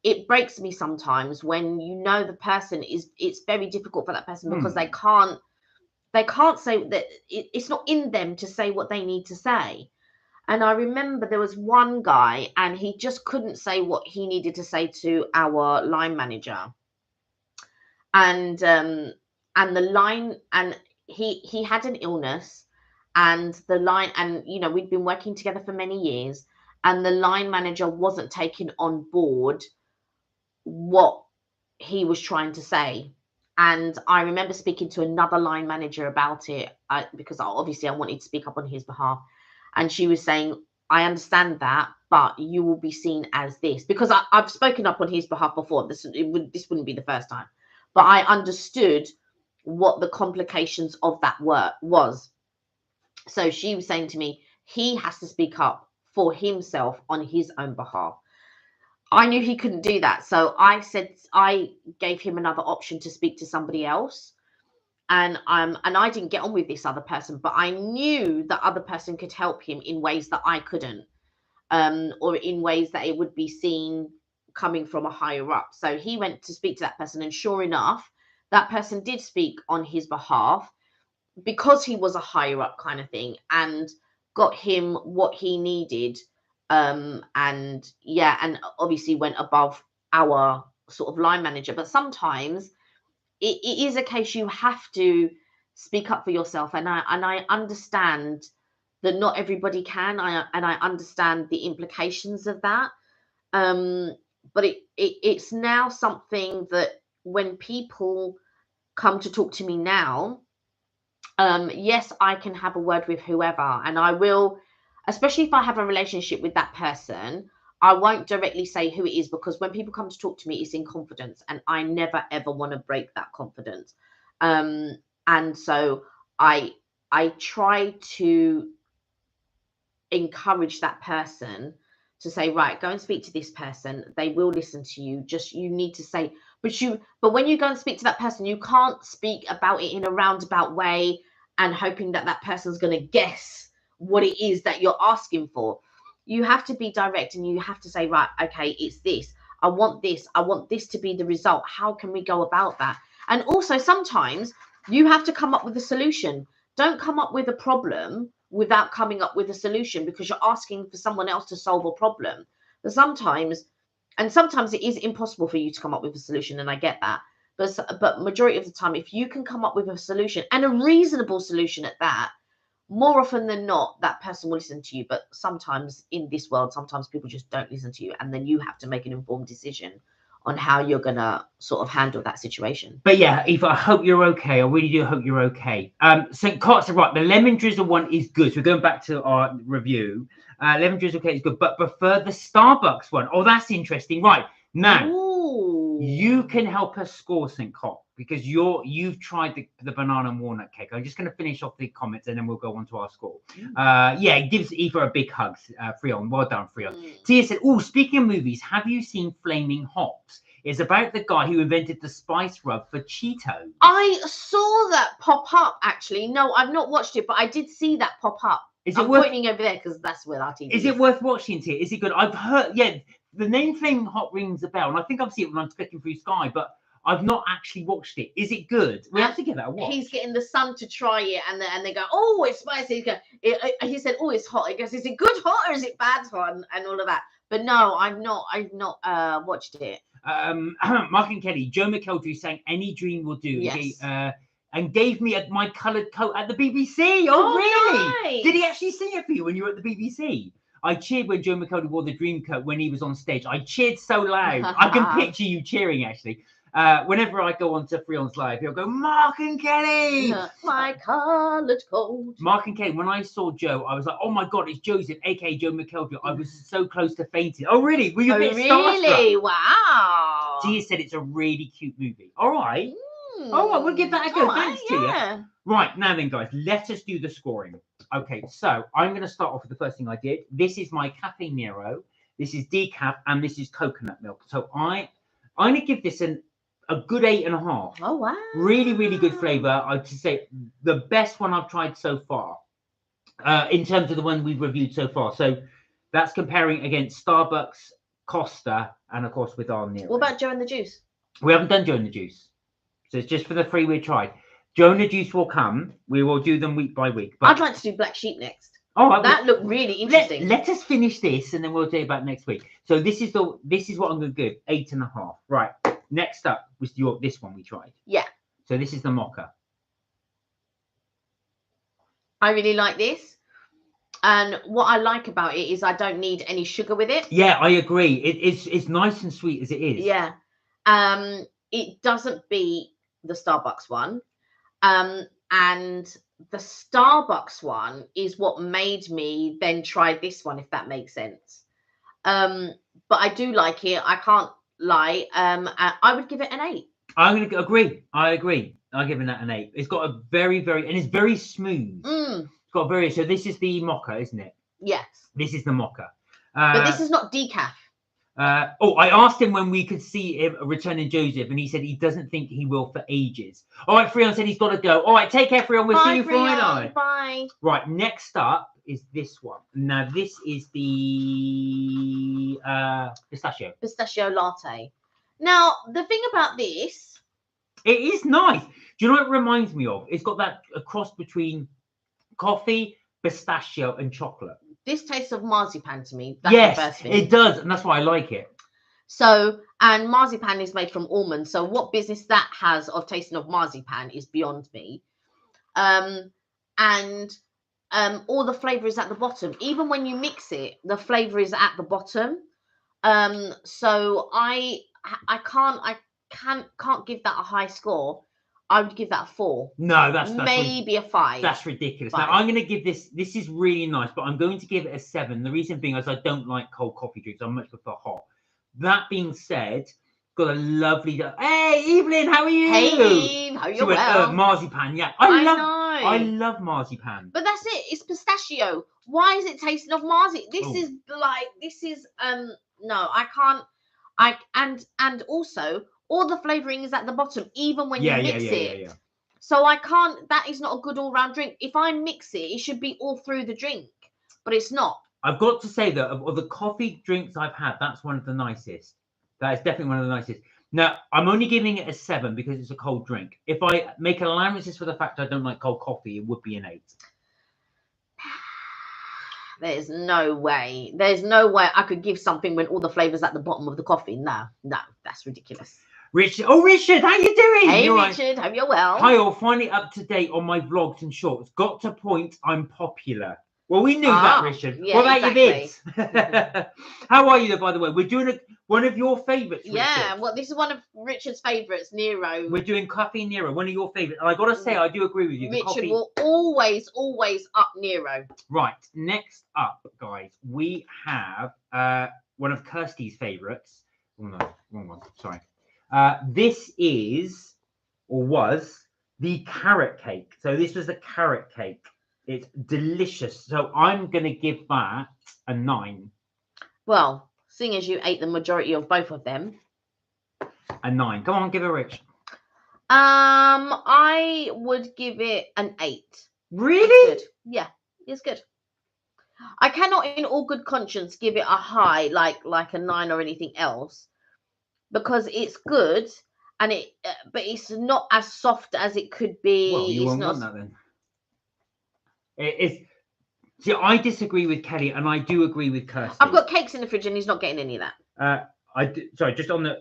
it breaks me sometimes when you know the person it's very difficult for that person because they can't they can't say that. It's not in them to say what they need to say. And I remember there was one guy, and he just couldn't say what he needed to say to our line manager. And the line, and he had an illness, and the line, and you know, we'd been working together for many years, and the line manager wasn't taking on board what he was trying to say. And I remember speaking to another line manager about it, because obviously I wanted to speak up on his behalf. And she was saying, I understand that, but you will be seen as this. Because I've spoken up on his behalf before. This wouldn't be the first time. But I understood what the complications of that work was. So she was saying to me, he has to speak up for himself on his own behalf. I knew he couldn't do that. So I gave him another option to speak to somebody else. And I didn't get on with this other person, but I knew the other person could help him in ways that I couldn't, or in ways that it would be seen coming from a higher up. So he went to speak to that person, and sure enough, that person did speak on his behalf because he was a higher up kind of thing, and got him what he needed. And yeah, and obviously went above our sort of line manager. But sometimes it is a case you have to speak up for yourself, and I understand that not everybody can. I understand the implications of that. But it's now something that when people come to talk to me now, yes, I can have a word with whoever, and I will, especially if I have a relationship with that person. I won't directly say who it is, because when people come to talk to me, it's in confidence, and I never ever want to break that confidence. And so I try to encourage that person to say, right, go and speak to this person. They will listen to you. Just, you need to say, but when you go and speak to that person, you can't speak about it in a roundabout way and hoping that that person's going to guess what it is that you're asking for. You have to be direct, and you have to say, right, okay, it's this. I want this. I want this to be the result. How can we go about that? And also, sometimes you have to come up with a solution. Don't come up with a problem without coming up with a solution, because you're asking for someone else to solve a problem. But sometimes it is impossible for you to come up with a solution, and I get that. But majority of the time, if you can come up with a solution, and a reasonable solution at that, more often than not, that person will listen to you. But sometimes in this world, sometimes people just don't listen to you, and then you have to make an informed decision on how you're gonna sort of handle that situation. But yeah, Eva, I hope you're okay. I really do hope you're okay. St. Cots are right. The lemon drizzle one is good. So we're going back to our review. Lemon drizzle cake is good, but prefer the Starbucks one. Oh, that's interesting. Right now, you can help us score, St. Cot, because you've tried the banana and walnut cake. I'm just going to finish off the comments, and then we'll go on to our score. Yeah, it gives Eva a big hug. Freon, well done, Freon. Tia said, oh, speaking of movies, have you seen Flaming Hot? It's about the guy who invented the spice rub for Cheetos. I saw that pop up, actually. No, I've not watched it, but I did see that pop up. I'm pointing over there because that's where our TV is. Is it worth watching, Tia? Is it good? I've heard, yeah, the name Flaming Hot rings a bell, and I think I've seen it when I'm clicking through Sky, but I've not actually watched it. Is it good? We have to give that a watch. He's getting the son to try it, and they go, oh, it's spicy. He said, oh, it's hot. He goes, is it good hot or is it bad hot? And all of that. But no, I've not watched it. Mark and Kelly, Joe McElderry sang "Any Dream Will Do," yes. And gave me my coloured coat at the BBC. Oh, really? Nice. Did he actually sing it for you when you were at the BBC? I cheered when Joe McElderry wore the dream coat when he was on stage. I cheered so loud. I can picture you cheering, actually. Whenever I go on to Freon's Live, he'll go, Mark and Kelly! My coloured coat. Mark and Kelly, when I saw Joe, I was like, oh my God, it's Joseph, aka Joe McElderry. I was so close to fainting. Oh, really? Were you a bit starstruck? Really? Wow. Tia said it's a really cute movie. All right. All right, we'll give that a go. Thanks, Tia. Right, now then, guys, let us do the scoring. Okay, so I'm going to start off with the first thing I did. This is my Cafe Nero. This is decaf, and this is coconut milk. So I'm going to give this a good 8.5. Oh, wow. Really, really good flavour. I'd say the best one I've tried so far, in terms of the one we've reviewed so far. So that's comparing against Starbucks, Costa, and of course with our Nero. What about Joe and the Juice? We haven't done Joe and the Juice. So it's just for the 3 we tried. Jonah juice will come. We will do them week by week. But I'd like to do black sheep next. all right, that looked really interesting. Let us finish this, and then we'll do about next week. So this is what I'm going to give 8.5. Right. Next up was this one we tried. Yeah. So this is the mocha. I really like this. And what I like about it is I don't need any sugar with it. Yeah, I agree. It's nice and sweet as it is. Yeah. It doesn't beat the Starbucks one. And the Starbucks one is what made me then try this one, if that makes sense. But I do like it. I can't lie. I would give it an 8. I'm going to agree. I agree. I'm giving that an 8. It's got a very, and it's very smooth. It's got so this is the mocha, isn't it? Yes. This is the mocha. But this is not decaf. I asked him when we could see him returning Joseph, and he said he doesn't think he will for ages. All right, Freon said he's got to go. All right, take care, Freon. We'll see you Friday. Bye. Right, next up is this one. Now, this is the pistachio. Pistachio latte. Now, the thing about this... It is nice. Do you know what it reminds me of? It's got that a cross between coffee, pistachio, and chocolate. This tastes of marzipan to me. That's yes, the first thing. It does, and that's why I like it. So, and marzipan is made from almonds. So, what business that has of tasting of marzipan is beyond me. And all the flavor is at the bottom. Even when you mix it, the flavor is at the bottom. So I can't give that a high score. I would give that a 4. No, that's maybe a 5. That's ridiculous. 5. Now I'm going to give this is really nice, but I'm going to give it a 7. The reason being is I don't like cold coffee drinks. I much prefer hot. That being said, got a lovely hey Evelyn, how are you? Hey Eve, how are you? Well, marzipan, yeah. I love marzipan. But that's it. It's pistachio. Why is it tasting of marzipan? This is no, I can't. And also all the flavoring is at the bottom, even when you mix it. Yeah. So I can't. That is not a good all-round drink. If I mix it, it should be all through the drink, but it's not. I've got to say that of the coffee drinks I've had, that's one of the nicest. That is definitely one of the nicest. Now, I'm only giving it a 7 because it's a cold drink. If I make allowances for the fact I don't like cold coffee, it would be an 8. There's no way. There's no way I could give something when all the flavors at the bottom of the coffee. No, that's ridiculous. Richard, how you doing? Hey, Richard, hope you're well. Hi, all. Finally up to date on my vlogs and shorts. Got to point, I'm popular. Well, we knew that, Richard. Yeah, what about your vids? How are you, though, by the way? We're doing one of your favourites, Richard. Yeah, well, this is one of Richard's favourites, Nero. We're doing Coffee Nero, one of your favourites. And I got to say, I do agree with you. Richard will always up Nero. Right, next up, guys, we have one of Kirsty's favourites. Oh, no, wrong one. Sorry. This is, or was, the carrot cake. So this was the carrot cake. It's delicious. So I'm going to give that a 9. Well, seeing as you ate the majority of both of them. A 9. Come on, give it a Rich. I would give it an 8. Really? Good. Yeah, it's good. I cannot in all good conscience give it a high like a 9 or anything else, because it's good and but it's not as soft as it could be. Well, you won't want that then. See, I disagree with Kelly, and I do agree with Kirsty. I've got cakes in the fridge, and he's not getting any of that. Sorry, just on the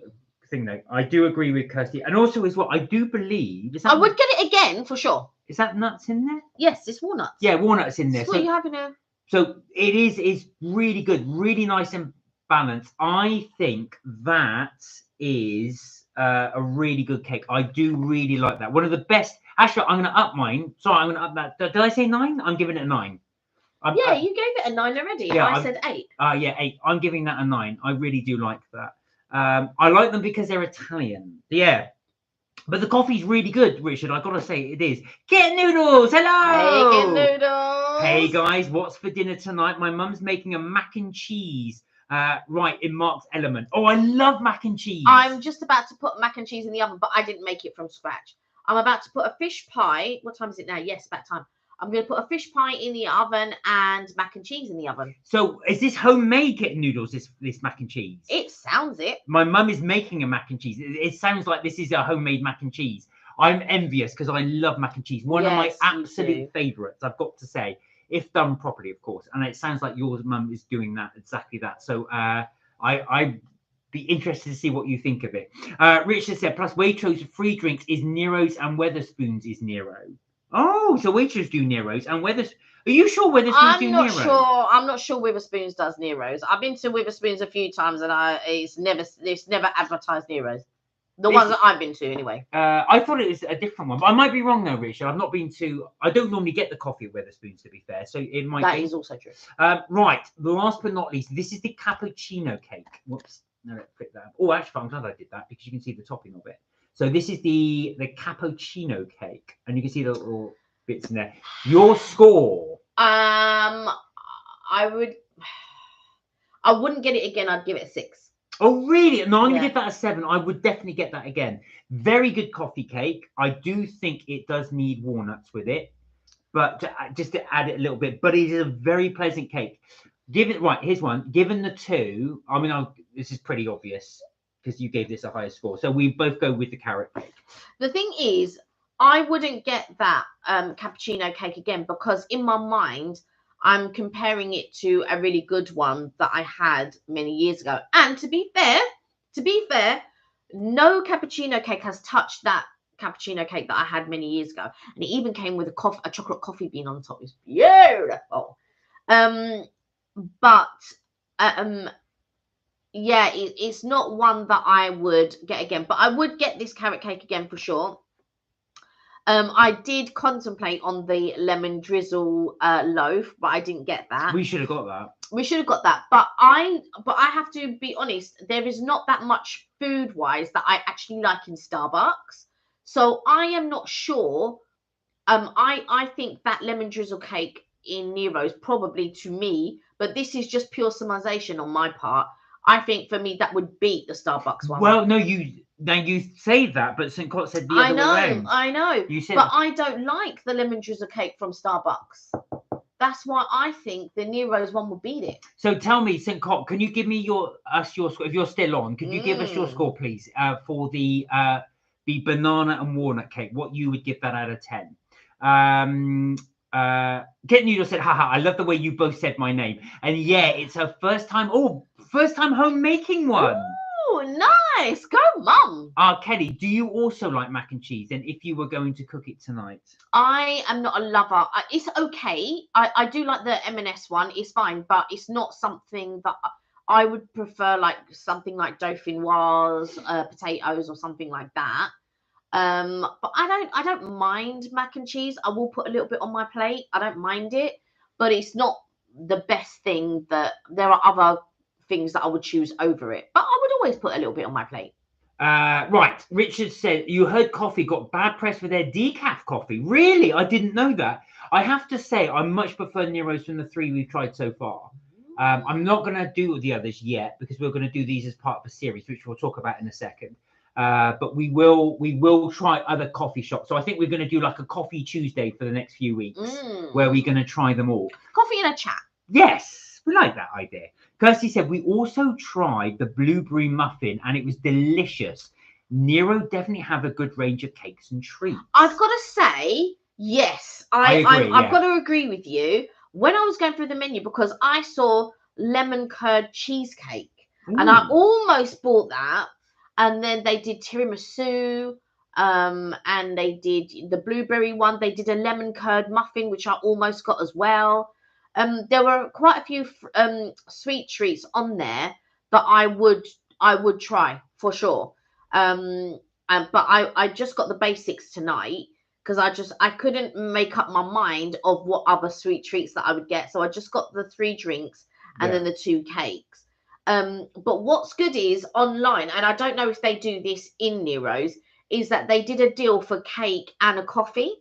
thing though, I do agree with Kirsty, and also as well, I do believe. I would get it again for sure. Is that nuts in there? Yes, it's walnuts. Yeah, walnuts in there. What are you having here? So it is really good, really nice and balanced. I think that is a really good cake. I do really like that. One of the best. Actually, I'm going to up mine. Sorry, I'm going to up that. Did I say 9? I'm giving it a 9. You gave it a 9 already. Yeah, I said 8. Yeah, 8. I'm giving that a 9. I really do like that. I like them because they're Italian. Yeah. But the coffee's really good, Richard. I've got to say it is. Kit Noodles, hello! Hey, Kit Noodles! Hey, guys, what's for dinner tonight? My mum's making a mac and cheese. Right, in Mark's element. Oh, I love mac and cheese. I'm just about to put mac and cheese in the oven, but I didn't make it from scratch. I'm about to put a fish pie. What time is it now? Yes, about time. I'm going to put a fish pie in the oven and mac and cheese in the oven. So is this homemade Kit Noodles, this mac and cheese? It sounds it. My mum is making a mac and cheese. It sounds like this is a homemade mac and cheese. I'm envious because I love mac and cheese. One of my absolute favourites, I've got to say, if done properly, of course. And it sounds like your mum is doing that, exactly that. So I'd be interested to see what you think of it. Richard said, plus Waitrose free drinks is Nero's and Weatherspoons is Nero. Oh, so Waitrose do Nero's and Weatherspoons. Are you sure Weatherspoons do Nero's? I'm not sure Weatherspoons does Nero's. I've been to Weatherspoons a few times and it's never advertised Nero's. The ones that I've been to, anyway. I thought it was a different one, but I might be wrong though, Richard. I've not been to. I don't normally get the coffee at Weatherspoons, to be fair. So it might. That is also true. Right. The last but not least, this is the cappuccino cake. Whoops. No, let's flip that. Oh, actually, I'm glad I did that because you can see the topping of it. So this is the cappuccino cake, and you can see the little bits in there. Your score? I wouldn't get it again. I'd give it a 6. Oh, really? No, I'm going to give that a 7. I would definitely get that again. Very good coffee cake. I do think it does need walnuts with it, but just to add it a little bit. But it is a very pleasant cake. Right, here's one. Given the 2, I mean, this is pretty obvious because you gave this a higher score. So we both go with the carrot cake. The thing is, I wouldn't get that cappuccino cake again because in my mind, I'm comparing it to a really good one that I had many years ago. And to be fair, no cappuccino cake has touched that cappuccino cake that I had many years ago. And it even came with a chocolate coffee bean on top. It's beautiful. Yeah, it's not one that I would get again. But I would get this carrot cake again for sure. I did contemplate on the lemon drizzle loaf, but I didn't get that. We should have got that. We should have got that. But I have to be honest, there is not that much food-wise that I actually like in Starbucks. So I am not sure. I think that lemon drizzle cake in Nero's probably to me, but this is just pure summarization on my part. I think for me that would beat the Starbucks one. Well, no, you say that, but St. Cott said the other way around. I know. You said, but I don't like the lemon drizzle cake from Starbucks. That's why I think the Nero's one would beat it. So tell me, St. Cott, can you give me your score? If you're still on, could you give us your score, please, for the banana and walnut cake? What you would give that out of 10? Kit Noodle said, haha, I love the way you both said my name. And yeah, it's her first time home making one. Oh, nice. Go, Mum. Kelly, do you also like mac and cheese? And if you were going to cook it tonight? I am not a lover. It's okay. I do like the M&S one. It's fine, but it's not something that I would prefer, like something like dauphinoise, potatoes or something like that. But I don't mind mac and cheese. I will put a little bit on my plate. I don't mind it, but it's not the best thing. That there are other things that I would choose over it, but I would always put a little bit on my plate. Right. Richard said, you heard coffee got bad press for their decaf coffee. Really? I didn't know that. I have to say, I much prefer Nero's from the 3 we've tried so far. I'm not going to do the others yet because we're going to do these as part of a series, which we'll talk about in a second. But we will try other coffee shops. So I think we're going to do like a coffee Tuesday for the next few weeks where we're going to try them all. Coffee and a chat. Yes, we like that idea. Kirsty said, we also tried the blueberry muffin and it was delicious. Nero definitely have a good range of cakes and treats. I've got to say, yes, I've got to agree with you. When I was going through the menu, because I saw lemon curd cheesecake and I almost bought that. And then they did tiramisu, and they did the blueberry one. They did a lemon curd muffin, which I almost got as well. There were quite a few sweet treats on there that I would try for sure. But I just got the basics tonight because I couldn't make up my mind of what other sweet treats that I would get. So I just got the 3 drinks and then the 2 cakes. But what's good is online, and I don't know if they do this in Nero's, is that they did a deal for cake and a coffee.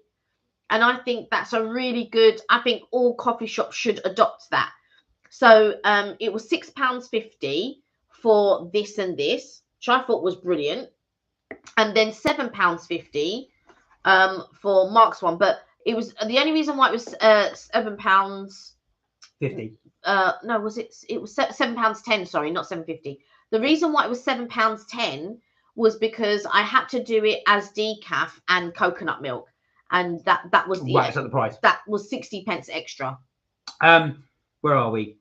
And I think that's a really good, I think all coffee shops should adopt that. So it was £6.50 for this and this, which I thought was brilliant. And then £7.50 for Mark's one. But it was the only reason why it was £7.50. No, was it was £7.10, sorry, not £7.50. The reason why it was £7.10 was because I had to do it as decaf and coconut milk, and that was Right, it's at the price. That was 60p extra. Where are we?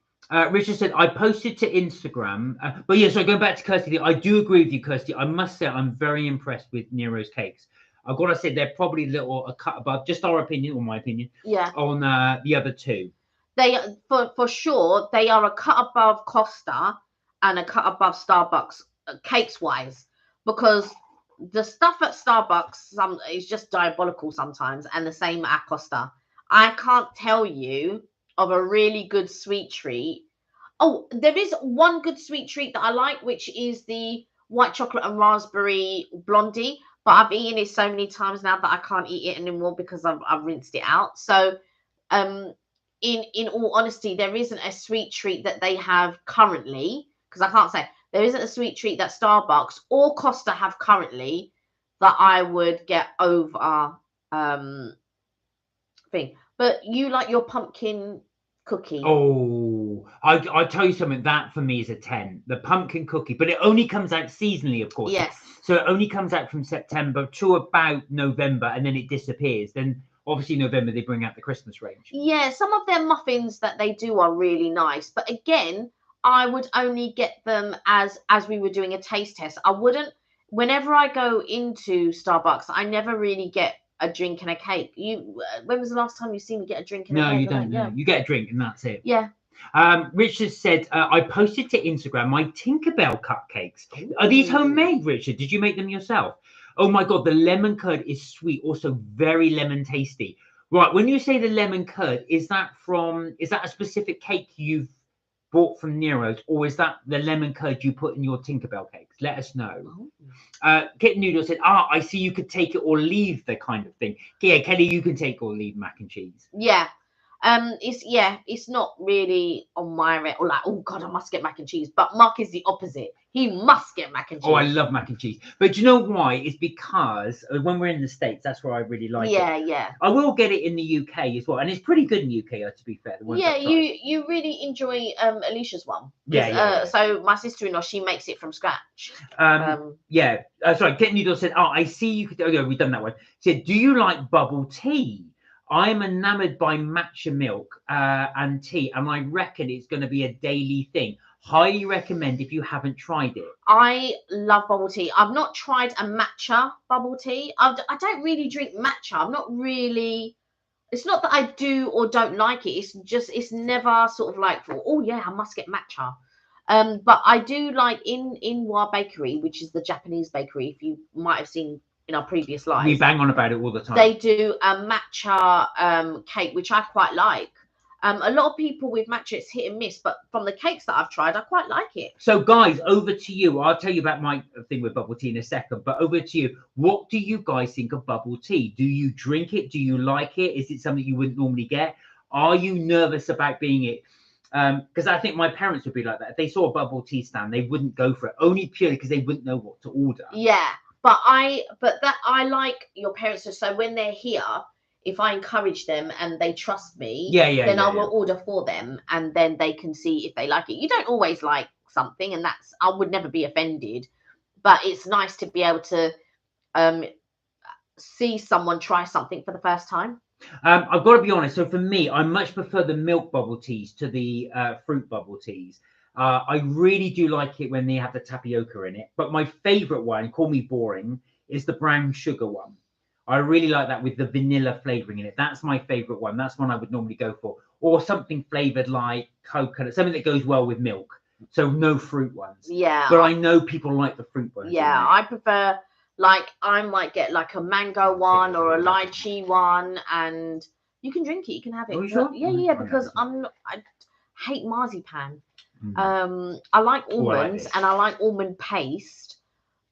Richard said, I posted to Instagram. But yeah, so going back to Kirsty, I do agree with you, Kirsty. I must say I'm very impressed with Nero's cakes. I've got to say they're probably a cut above, just our opinion, or my opinion, on the other two. They, for sure, they are a cut above Costa and a cut above Starbucks, cakes-wise, because the stuff at Starbucks is just diabolical sometimes, and the same at Costa. I can't tell you of a really good sweet treat. Oh, there is one good sweet treat that I like, which is the white chocolate and raspberry blondie. But I've eaten it so many times now that I can't eat it anymore because I've rinsed it out. So, in all honesty, there isn't a sweet treat that they have currently, because I can't say there isn't a sweet treat that Starbucks or Costa have currently that I would get over thing. But you like your pumpkin cookie. Oh, I tell you something, that for me is a 10. The pumpkin cookie, but it only comes out seasonally, of course. Yes. So it only comes out from September to about November, and then it disappears. Then obviously November they bring out the Christmas range. Yeah, some of their muffins that they do are really nice, but again, I would only get them as we were doing a taste test. I wouldn't. Whenever I go into Starbucks, I never really get a drink and a cake. When was the last time you seen me get a drink and a cake? No, you don't. No, you get a drink and that's it. Yeah. Richard said, I posted to Instagram my Tinkerbell cupcakes. Ooh. Are these homemade, Richard? Did you make them yourself? Oh my God, the lemon curd is sweet, also very lemon tasty. Right, when you say the lemon curd, is that a specific cake you've bought from Nero's, or is that the lemon curd you put in your Tinkerbell cakes? Let us know. Kitten Noodle said, I see you could take it or leave the kind of thing. Yeah, Kelly, you can take or leave mac and cheese. Yeah. It's not really on my or like, oh God, I must get mac and cheese. But Mark is the opposite. He must get mac and cheese. Oh, I love mac and cheese. But do you know why? It's because when we're in the States, that's where I really like it. Yeah. I will get it in the UK as well. And it's pretty good in the UK, to be fair. You really enjoy Alicia's one. Yeah. So my sister-in-law, she makes it from scratch. Sorry, Kitten Noodle said, I see you could. Oh, yeah, we've done that one. She said, do you like bubble tea? I'm enamored by matcha milk and tea, and I reckon it's going to be a daily thing. Highly recommend if you haven't tried it. I love bubble tea. I've not tried a matcha bubble tea. I don't really drink matcha. I'm not really. It's not that I do or don't like it. It's never sort of like, oh yeah, I must get matcha. But I do like in Wa Bakery, which is the Japanese bakery. If you might have seen in our previous lives, we bang on about it all the time. They do a matcha cake, which I quite like. A lot of people with matcha, it's hit and miss, but from the cakes that I've tried, I quite like it. So guys, over to you. I'll tell you about my thing with bubble tea in a second, but over to you. What do you guys think of bubble tea? Do you drink it? Do you like it? Is it something you wouldn't normally get? Are you nervous about being it? Because I think my parents would be like that. If they saw a bubble tea stand, they wouldn't go for it, only purely because they wouldn't know what to order. Yeah. But I like your parents. So when they're here, if I encourage them and they trust me, then I will order for them, and then they can see if they like it. You don't always like something, and I would never be offended, but it's nice to be able to see someone try something for the first time. I've got to be honest. So for me, I much prefer the milk bubble teas to the fruit bubble teas. I really do like it when they have the tapioca in it. But my favorite one, call me boring, is the brown sugar one. I really like that with the vanilla flavoring in it. That's my favorite one. That's one I would normally go for. Or something flavored like coconut, something that goes well with milk. So no fruit ones. Yeah. But I know people like the fruit ones. Yeah, I prefer, like, I might get like a mango one or a lychee one, and you can drink it. You can have it. Oh, sure? Yeah, because I hate marzipan. I like almonds and I like almond paste,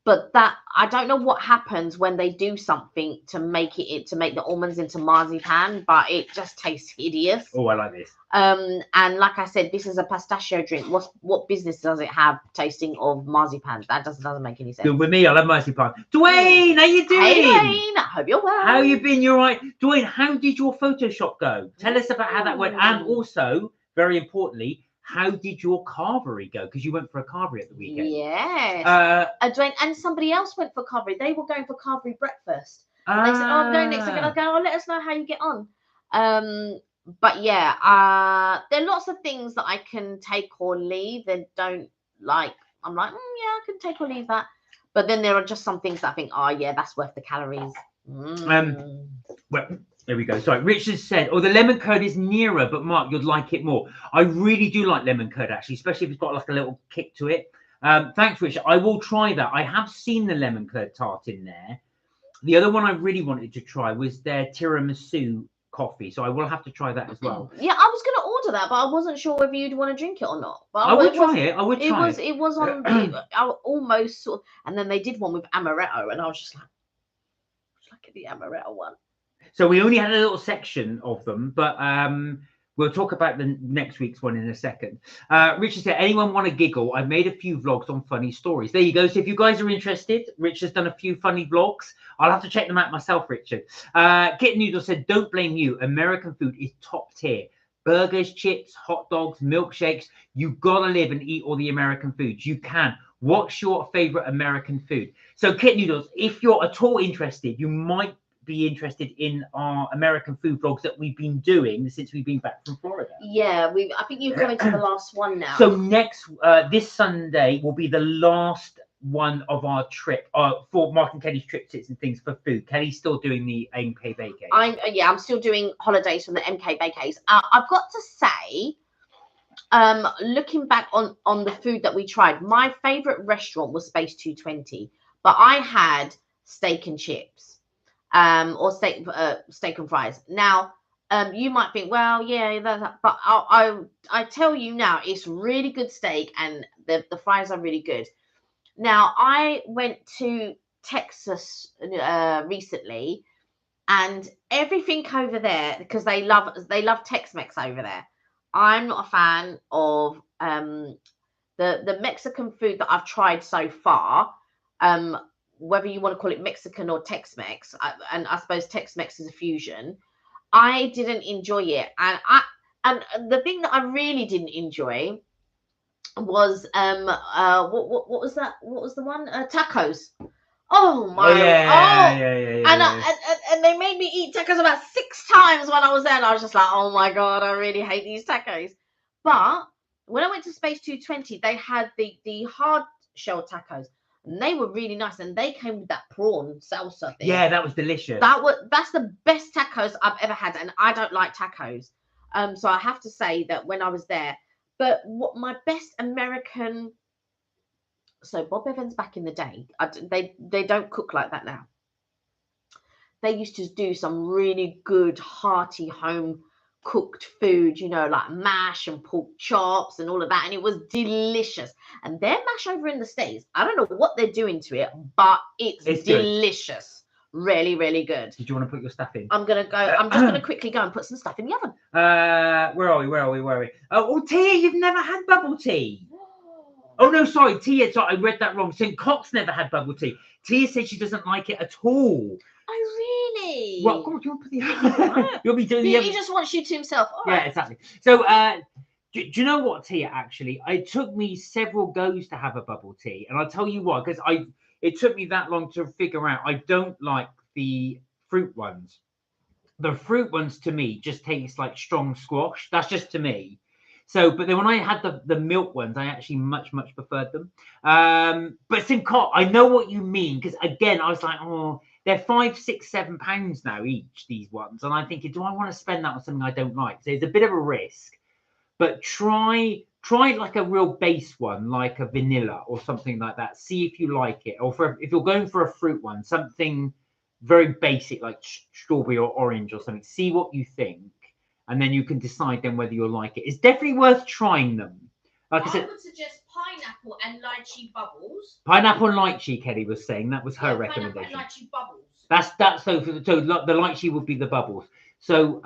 but that I don't know what happens when they do something to make the almonds into marzipan, but it just tastes hideous. Oh, I like this. And like I said, this is a pistachio drink. What business does it have tasting of marzipan? That doesn't make any sense. Good with me. I love marzipan. Dwayne, how you doing? Hey, Dwayne. I hope you're well. How you been? You're right. Dwayne, how did your Photoshop go? Tell us about how that went, and also, very importantly, how did your carvery go? Because you went for a carvery at the weekend. Yes. And somebody else went for carvery. They were going for carvery breakfast. And they said, "Oh, I'm going next." They're going to go, "Oh, let us know how you get on." But yeah, there are lots of things that I can take or leave and don't like. I'm like, yeah, I can take or leave that. But then there are just some things that I think, oh yeah, that's worth the calories. Well, there we go. Sorry, Richard said, "Oh, the lemon curd is nearer, but Mark, you'd like it more." I really do like lemon curd, actually, especially if it's got like a little kick to it. Thanks, Richard. I will try that. I have seen the lemon curd tart in there. The other one I really wanted to try was their tiramisu coffee, so I will have to try that as well. Yeah, I was going to order that, but I wasn't sure whether you'd want to drink it or not. But I would try it. I would try it. It was on I almost sort of, and then they did one with amaretto, and I was just like the amaretto one. So we only had a little section of them, but we'll talk about the next week's one in a second. Richard said, "Anyone want to giggle? I made a few vlogs on funny stories." There you go. So if you guys are interested, Richard's done a few funny vlogs. I'll have to check them out myself, Richard. Kit Noodle said, "Don't blame you. American food is top tier. Burgers, chips, hot dogs, milkshakes. You've got to live and eat all the American foods. You can. What's your favorite American food?" So Kit Noodles, if you're at all interested, you might be interested in our American food vlogs that we've been doing since we've been back from Florida. Yeah, I think you're coming to the last one now. So next, this Sunday will be the last one of our trip for Mark and Kelly's trip tips and things for food. Kelly's still doing the MK Bakery. I'm still doing holidays from the MK Bakeries. I've got to say, looking back on the food that we tried, my favorite restaurant was Space 220, but I had steak and chips. Or steak and fries. Now, you might think, well, yeah, but I tell you now, it's really good steak and the fries are really good. Now, I went to Texas recently, and everything over there, because they love Tex-Mex over there. I'm not a fan of the Mexican food that I've tried so far. Whether you want to call it Mexican or Tex-Mex, and I suppose Tex-Mex is a fusion, I didn't enjoy it. And the thing that I really didn't enjoy was what was that? What was the one? Tacos. Oh my! And they made me eat tacos about 6 times when I was there, and I was just like, oh my god, I really hate these tacos. But when I went to Space 220, they had the hard shell tacos. And they were really nice, and they came with that prawn salsa thing. Yeah, that was delicious. That's the best tacos I've ever had, and I don't like tacos. So I have to say that when I was there, but what my best American, so Bob Evans back in the day, they don't cook like that now. They used to do some really good hearty home cooked food, you know, like mash and pork chops and all of that, and it was delicious. And their mash over in the States, I don't know what they're doing to it, but it's delicious. Good. Really, really good. Did you want to put your stuff in? I'm just gonna quickly go and put some stuff in the oven. Where are we? Oh, Tia, you've never had bubble tea. Oh no, sorry, Tia. Sorry, I read that wrong. St. Cox never had bubble tea. Tia said she doesn't like it at all. Oh really? Well, God, you want to put the you'll be doing the he just wants you to himself. All right. Yeah, exactly. So do you know what, Tia, actually? It took me several goes to have a bubble tea. And I'll tell you why, because it took me that long to figure out I don't like the fruit ones. The fruit ones to me just taste like strong squash. That's just to me. So, but then when I had the milk ones, I actually much preferred them. But St. Cox, I know what you mean, because again, I was like, oh, they're £5, £6, £7 now each, these ones. And I'm thinking, do I want to spend that on something I don't like? So it's a bit of a risk. But try like a real base one, like a vanilla or something like that. See if you like it. Or if you're going for a fruit one, something very basic like strawberry or orange or something. See what you think. And then you can decide then whether you'll like it. It's definitely worth trying them. Like I said, I would suggest pineapple and lychee bubbles. Pineapple and lychee, Kelly was saying. That was her recommendation. Pineapple and lychee bubbles. That's so the lychee would be the bubbles. So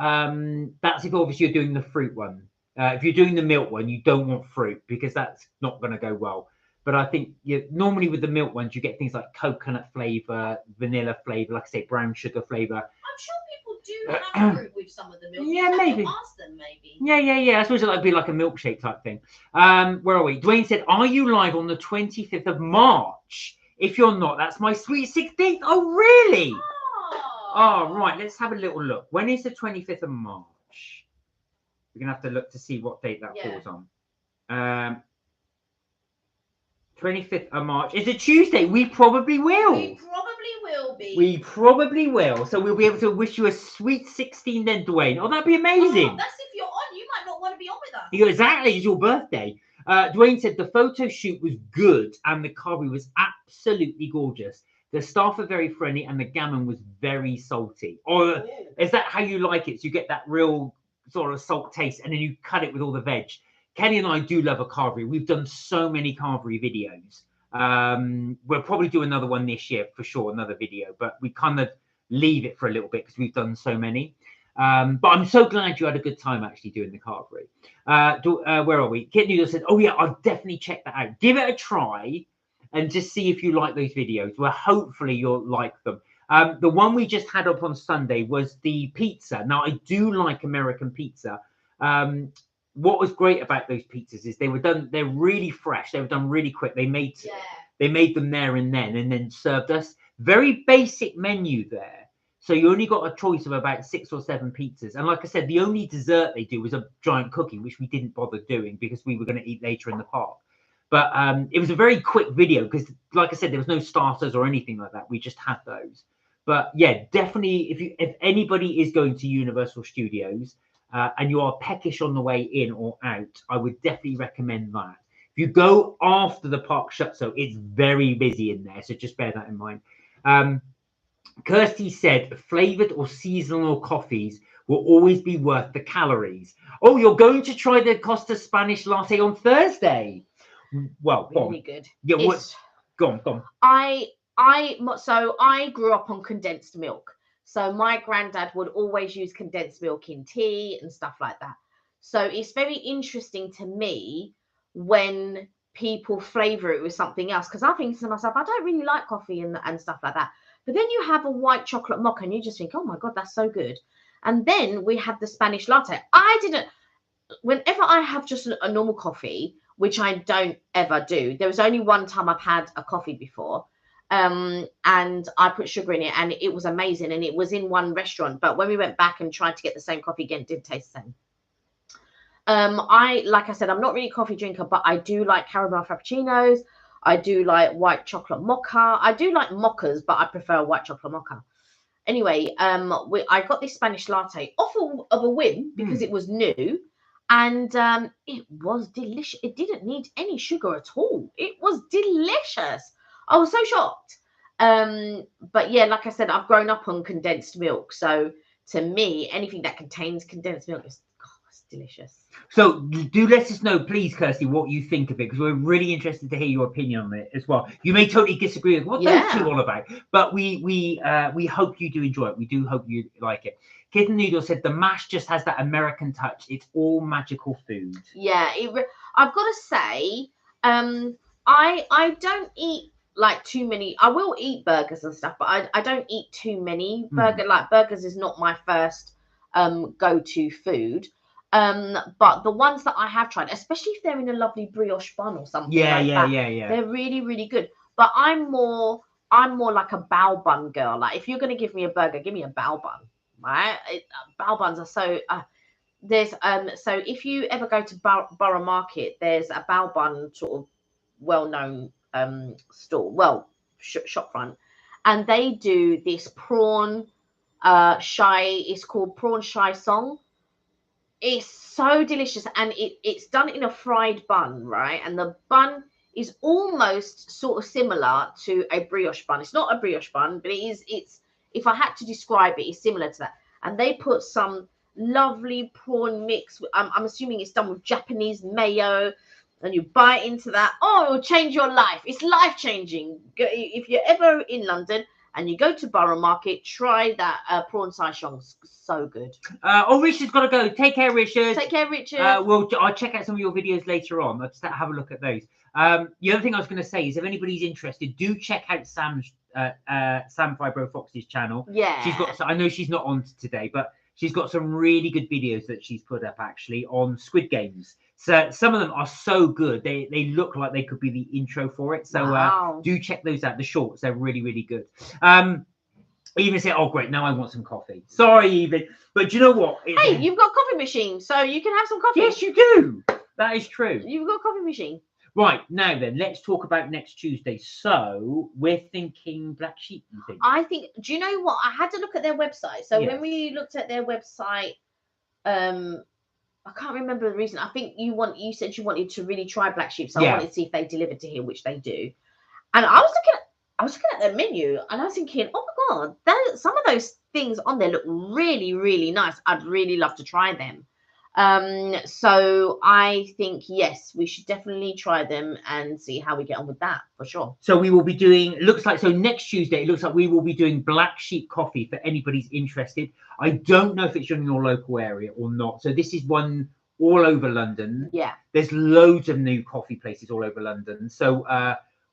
that's if obviously you're doing the fruit one. If you're doing the milk one, you don't want fruit because that's not going to go well. But I think normally with the milk ones, you get things like coconut flavor, vanilla flavor, like I say, brown sugar flavor. I'm sure people do have fruit with some of the milk. Yeah, maybe. Ask them, maybe. Yeah. I suppose it'd be like a milkshake type thing. Where are we? Dwayne said, "Are you live on the 25th of March? If you're not, that's my sweet 16th. Oh, really? Oh, right. Let's have a little look. When is the 25th of March? We're gonna have to look to see what date that falls on. 25th of March is a Tuesday. We probably will. We probably will be. We probably will. So we'll be able to wish you a sweet 16 then, Dwayne. Oh, that'd be amazing. Oh, that's if you're on. You might not want to be on with us. Exactly. It's your birthday. Dwayne said the photo shoot was good and the carvery was absolutely gorgeous. The staff are very friendly and the gammon was very salty. Or is that how you like it? So you get that real sort of salt taste and then you cut it with all the veg. Kenny and I do love a carvery. We've done so many carvery videos. We'll probably do another one this year for sure, another video, but we kind of leave it for a little bit because we've done so many. But I'm so glad you had a good time actually doing the carvery. Where are we? Kit Noodle said, "Oh yeah, I'll definitely check that out. Give it a try and just see if you like those videos. Well, hopefully you'll like them." The one we just had up on Sunday was the pizza. Now I do like American pizza. What was great about those pizzas is they're really fresh. They were done really quick. They made them there and then served us. Very basic menu there. So you only got a choice of about 6 or 7 pizzas. And like I said, the only dessert they do was a giant cookie, which we didn't bother doing because we were going to eat later in the park. But it was a very quick video because, like I said, there was no starters or anything like that. We just had those. But yeah, definitely, if anybody is going to Universal Studios, and you are peckish on the way in or out, I would definitely recommend that. If you go after the park shuts, so it's very busy in there, so just bear that in mind. Kirsty said flavored or seasonal coffees will always be worth the calories. Oh, you're going to try the Costa Spanish latte on Thursday? Well, really good. Yeah, what? Go on. So I grew up on condensed milk. So my granddad would always use condensed milk in tea and stuff like that. So it's very interesting to me when people flavor it with something else, because I think to myself, I don't really like coffee and stuff like that. But then you have a white chocolate mocha and you just think, oh my God, that's so good. And then we had the Spanish latte. Whenever I have just a normal coffee, which I don't ever do, there was only one time I've had a coffee before. And I put sugar in it and it was amazing. And it was in one restaurant. But when we went back and tried to get the same coffee again, it didn't taste the same. Like I said, I'm not really a coffee drinker, but I do like caramel frappuccinos. I do like white chocolate mocha. I do like mochas, but I prefer white chocolate mocha. Anyway, I got this Spanish latte off of a whim because it was new. And it was delicious. It didn't need any sugar at all. It was delicious. I was so shocked. But yeah, like I said, I've grown up on condensed milk. So to me, anything that contains condensed milk is delicious. So do let us know, please, Kirsty, what you think of it, because we're really interested to hear your opinion on it as well. You may totally disagree with what those two are all about, but we hope you do enjoy it. We do hope you like it. Kitten Noodle said the mash just has that American touch. It's all magical food. Yeah, I've got to say, I don't eat like too many. I will eat burgers and stuff, but I don't eat too many burgers is not my first go-to food. But the ones that I have tried, especially if they're in a lovely brioche bun or something yeah, they're really, really good. But I'm more like a bao bun girl. Like if you're going to give me a burger, give me a bao bun, right? Bao buns are so there's so if you ever go to Borough Market, there's a bao bun sort of well-known store, shop front, and they do this prawn shy. It's called prawn shy song. It's so delicious, and it's done in a fried bun, right? And the bun is almost sort of similar to a brioche bun. It's not a brioche bun, but it's if I had to describe it, it's similar to that. And they put some lovely prawn mix. I'm assuming it's done with Japanese mayo, and you bite into that. Oh, it will change your life. It's life-changing. If you're ever in London and you go to Borough Market, try that prawn saichong. So good. Richard's got to go. Take care, Richard. Take care, Richard. I'll check out some of your videos later on. Let's have a look at those. The other thing I was going to say is, if anybody's interested, do check out Sam Fibro Fox's channel. Yeah. She's got. I know she's not on today, but she's got some really good videos that she's put up actually on Squid Games. So some of them are so good. They look like they could be the intro for it. So Wow. do check those out. The shorts, they're really, really good. Even said, oh great, now I want some coffee. Sorry, Even, but do you know what? Hey, you've got a coffee machine, so you can have some coffee. Yes, you do. That is true. You've got a coffee machine. Right, now then, let's talk about next Tuesday. So we're thinking Black Sheep, you think? I think, do you know what? I had to look at their website. So Yes. when we looked at their website, I can't remember the reason. I think you said you wanted to really try Black Sheep, so I wanted to see if they delivered to here, which they do. And I was looking at their menu, and I was thinking, oh my god, some of those things on there look really, really nice. I'd really love to try them. So I think yes, we should definitely try them and see how we get on with that for sure. So we will be doing, looks like, so next Tuesday, it looks like we will be doing Black Sheep coffee for anybody's interested. I don't know if it's in your local area or not. So this is one all over London. Yeah. There's loads of new coffee places all over London. So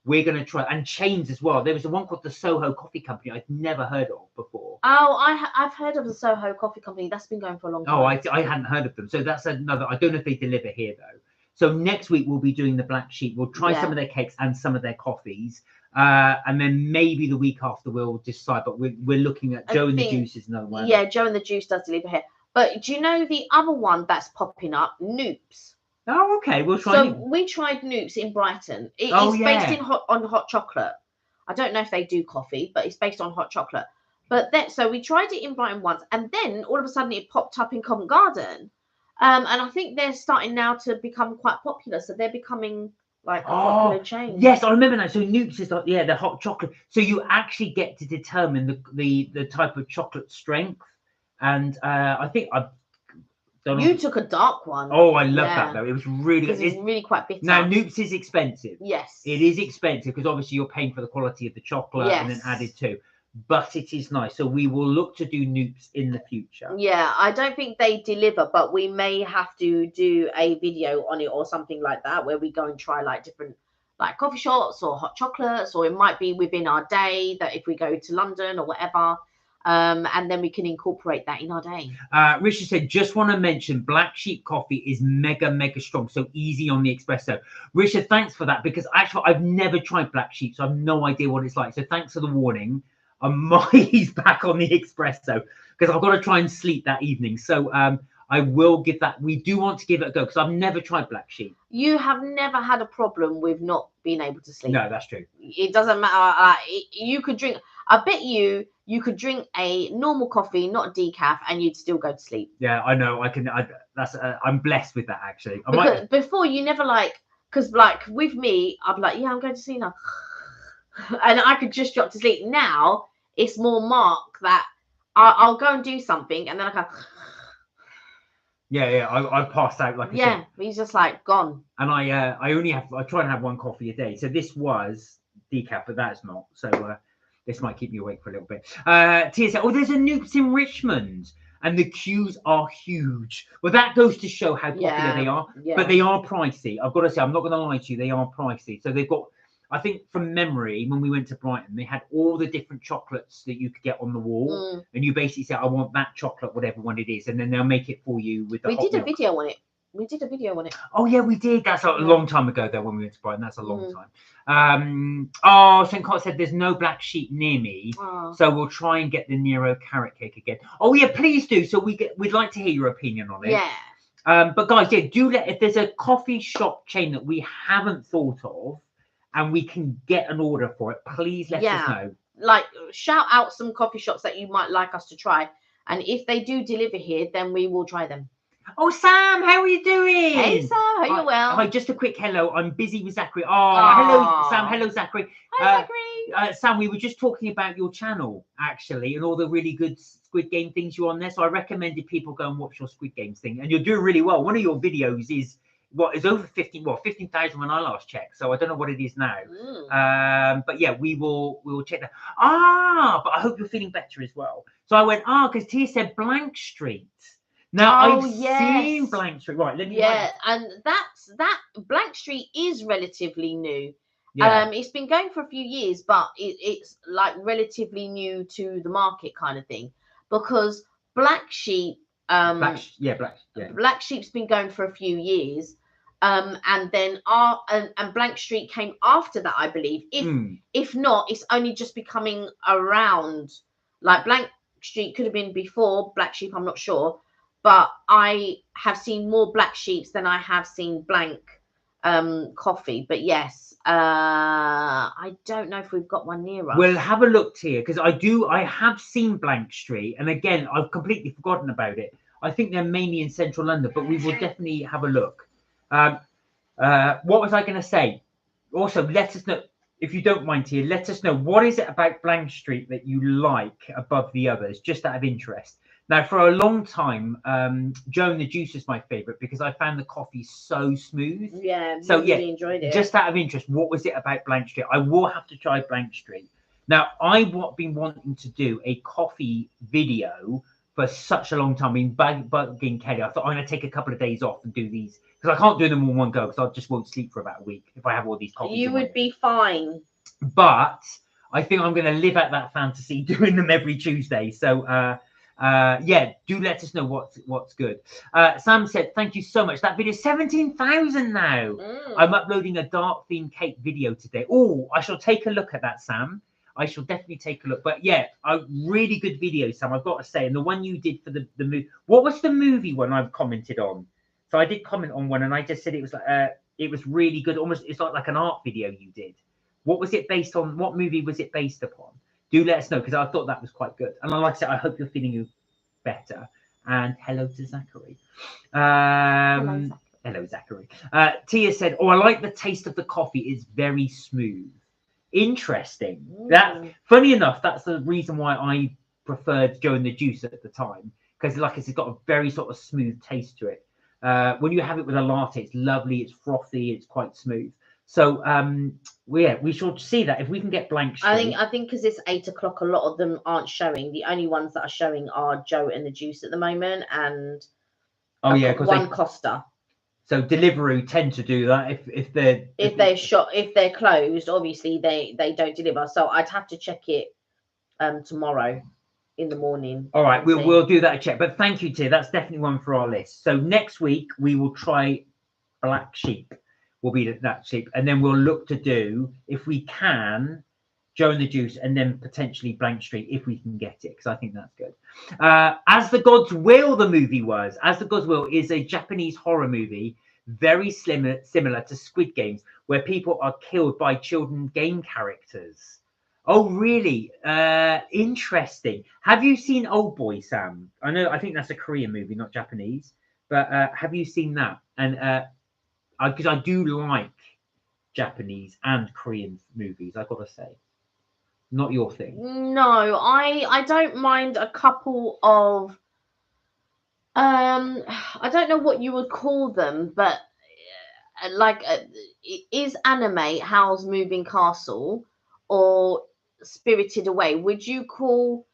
we're going to try, and chains as well. There was the one called the Soho Coffee Company I'd never heard of before. Oh, I've heard of the Soho Coffee Company. That's been going for a long time. Oh, I hadn't heard of them. So that's another, I don't know if they deliver here though. So next week we'll be doing the Black Sheep. We'll try some of their cakes and some of their coffees. And then maybe the week after we'll decide, but we're looking at Joe and the Juice is another one. Yeah, Joe and the Juice does deliver here. But do you know the other one that's popping up? Noops. Oh, okay. We'll try. So we tried Noops in Brighton. It's based on hot chocolate. I don't know if they do coffee, but it's based on hot chocolate. But then, so we tried it in Brighton once, and then all of a sudden it popped up in Covent Garden. And I think they're starting now to become quite popular. So they're becoming like a popular chain. Yes, I remember that. So Noops is like, the hot chocolate. So you actually get to determine the type of chocolate strength. And I think you took a dark one. Oh, I love that though. It was really good. It's really quite bitter. Now Noops is expensive. Yes. It is expensive because obviously you're paying for the quality of the chocolate and then added to. But it is nice. So we will look to do Noops in the future. Yeah, I don't think they deliver, but we may have to do a video on it or something like that where we go and try like different like coffee shops or hot chocolates, or it might be within our day that if we go to London or whatever. And then we can incorporate that in our day. Richard said, just want to mention Black Sheep coffee is mega strong, so easy on the espresso. Richard, thanks for that, because actually I've never tried Black Sheep, so I have no idea what it's like. So thanks for the warning. He's back on the espresso because I've got to try and sleep that evening. So I will give that. We do want to give it a go because I've never tried Black Sheep. You have never had a problem with not being able to sleep. No, that's true. It doesn't matter. You could drink. I bet you could drink a normal coffee, not decaf, and you'd still go to sleep. Yeah, I know. I'm blessed with that actually. Before you never because like with me, I'd be like, yeah, I'm going to sleep now, and I could just drop to sleep. Now it's more marked that I'll go and do something, and then I go. Yeah, I passed out like I said. He's just like gone. And I try and have one coffee a day. So this was decaf, but that's not. So this might keep you awake for a little bit. Tia said, there's a Noops in Richmond. And the queues are huge. Well, that goes to show how popular they are. Yeah. But they are pricey. I've got to say, I'm not going to lie to you. They are pricey. So they've got, I think from memory, when we went to Brighton, they had all the different chocolates that you could get on the wall. And you basically say, I want that chocolate, whatever one it is. And then they'll make it for you with the hot milk. We did a video on it. Oh, yeah, we did. That's a long time ago, though, when we went to Brighton. That's a long time. St. Cott said there's no Black Sheep near me. So we'll try and get the Nero carrot cake again. Oh, yeah, please do. So we'd like to hear your opinion on it. Yeah. But, guys, if there's a coffee shop chain that we haven't thought of, and we can get an order for it, please let us know. Like, shout out some coffee shops that you might like us to try. And if they do deliver here, then we will try them. Oh, Sam, how are you doing? Hey, Sam, are you well? Hi, just a quick hello. I'm busy with Zachary. Hello, Sam. Hello, Zachary. Hi, Zachary. Sam, we were just talking about your channel, actually, and all the really good Squid Game things you're on there. So I recommended people go and watch your Squid Games thing. And you're doing really well. One of your videos is over 15,000 when I last checked. So I don't know what it is now. But yeah, we will check that. But I hope you're feeling better as well. So I went, because Tia said Blank Street. Now I've seen Blank Street. Right, let me. And that Blank Street is relatively new. Yeah. It's been going for a few years, but it's like relatively new to the market kind of thing, because Black Sheep, Black Sheep's been going for a few years, and then and Blank Street came after that, I believe. If not, it's only just becoming around. Like Blank Street could have been before Black Sheep, I'm not sure, but I have seen more Black Sheeps than I have seen Blank coffee. But yes, I don't know if we've got one near us. We'll have a look here, because I have seen Blank Street, and again, I've completely forgotten about it. I think they're mainly in central London, but we will definitely have a look. What was I going to say? Also, let us know, if you don't mind, Tia, let us know, what is it about Blank Street that you like above the others, just out of interest. Now, for a long time, Joe and the Juice is my favourite, because I found the coffee so smooth. Yeah, so really enjoyed it. Just out of interest, what was it about Blank Street? I will have to try Blank Street. Now, I've been wanting to do a coffee video for such a long time. I've been bugging Kelly. I thought, I'm going to take a couple of days off and do these, because I can't do them all in one go, because I just won't sleep for about a week if I have all these coffees. You would be fine. But I think I'm going to live out that fantasy doing them every Tuesday. So, yeah, do let us know what's good. Sam said, thank you so much. That video is 17,000 now. I'm uploading a dark themed cake video today. Oh, I shall take a look at that, Sam. I shall definitely take a look. But yeah, a really good video, Sam, I've got to say. And the one you did for the movie, what was the movie one I've commented on? So I did comment on one, and I just said it was like it was really good. Almost, it's like an art video you did. What was it based on? What movie was it based upon? Do let us know, because I thought that was quite good. And like I said, I hope you're feeling better. And hello to Zachary. Hello, Zachary. Tia said, oh, I like the taste of the coffee. It's very smooth. Interesting. That, funny enough, that's the reason why I preferred Joe and the Juice at the time, because like I said, it's got a very sort of smooth taste to it. When you have it with a latte, it's lovely, it's frothy, it's quite smooth. So we shall see that if we can get Blank Street. I think because it's 8 o'clock, a lot of them aren't showing. The only ones that are showing are Joe and the Juice at the moment, and one Costa. So Deliveroo tend to do that if they're closed. Obviously, they don't deliver. So I'd have to check it tomorrow in the morning. All right, we'll do that check. But thank you, Tia. That's definitely one for our list. So next week we will try Black Sheep. Will be that sheep, and then we'll look to do, if we can, Joe and the Juice, and then potentially Blank Street if we can get it, because I think that's good. As the Gods Will, the movie was. As the Gods Will is a Japanese horror movie, very similar to Squid Games, where people are killed by children game characters. Oh, really? Interesting. Have you seen Old Boy, Sam? I think that's a Korean movie, not Japanese. But have you seen that? And because I do like Japanese and Korean movies, I've got to say. Not your thing. No, I don't mind a couple of I don't know what you would call them, but like is anime Howl's Moving Castle or Spirited Away? Would you call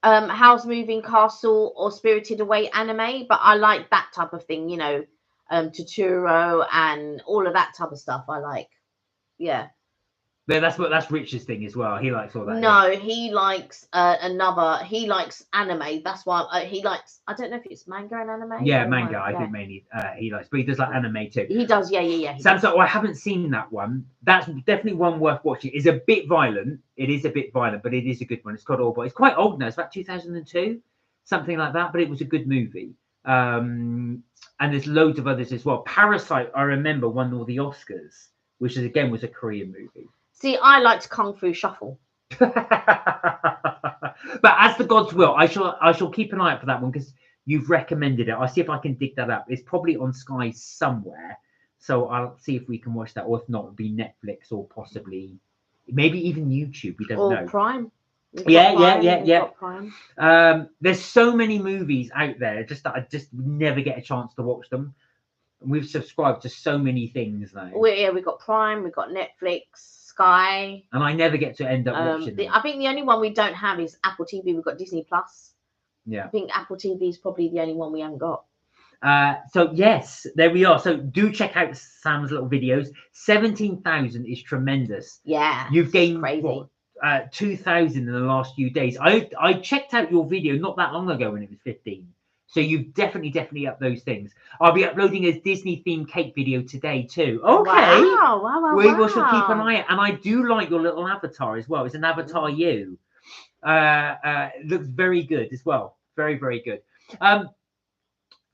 Howl's Moving Castle or Spirited Away anime? But I like that type of thing, you know. Totoro and all of that type of stuff I like. Yeah. But that's Rich's thing as well. He likes all that. No, he likes he likes anime. That's why he likes, I don't know if it's manga and anime. Yeah, manga. I think mainly he likes, but he does like anime too. He does, yeah. Sam, so I haven't seen that one. That's definitely one worth watching. It's a bit violent. It is a bit violent, but it is a good one. It's called All Boy. It's quite old now. It's about 2002, something like that. But it was a good movie. And there's loads of others as well. Parasite, I remember, won all the Oscars, which is again was a Korean movie. See, I liked Kung Fu Shuffle. But As the Gods Will, I shall keep an eye out for that one, because you've recommended it. I'll see if I can dig that up. It's probably on Sky somewhere, so I'll see if we can watch that, or if not, it'll be Netflix or possibly maybe even YouTube. We don't know. Prime. Yeah. There's so many movies out there just that I just never get a chance to watch them. We've subscribed to so many things now. We've got Prime, we've got Netflix, Sky, and I never get to end up watching them. I think the only one we don't have is Apple TV. We've got Disney Plus. Yeah. I think Apple TV is probably the only one we haven't got. So yes, there we are. So do check out Sam's little videos. 17,000 is tremendous. Yeah, you've gained crazy. What, 2,000 in the last few days. I checked out your video not that long ago when it was 15. So you've definitely up those things. I'll be uploading a Disney themed cake video today too. Okay. Wow. We shall keep an eye out. And I do like your little avatar as well. It's an avatar you. Looks very good as well. Very good.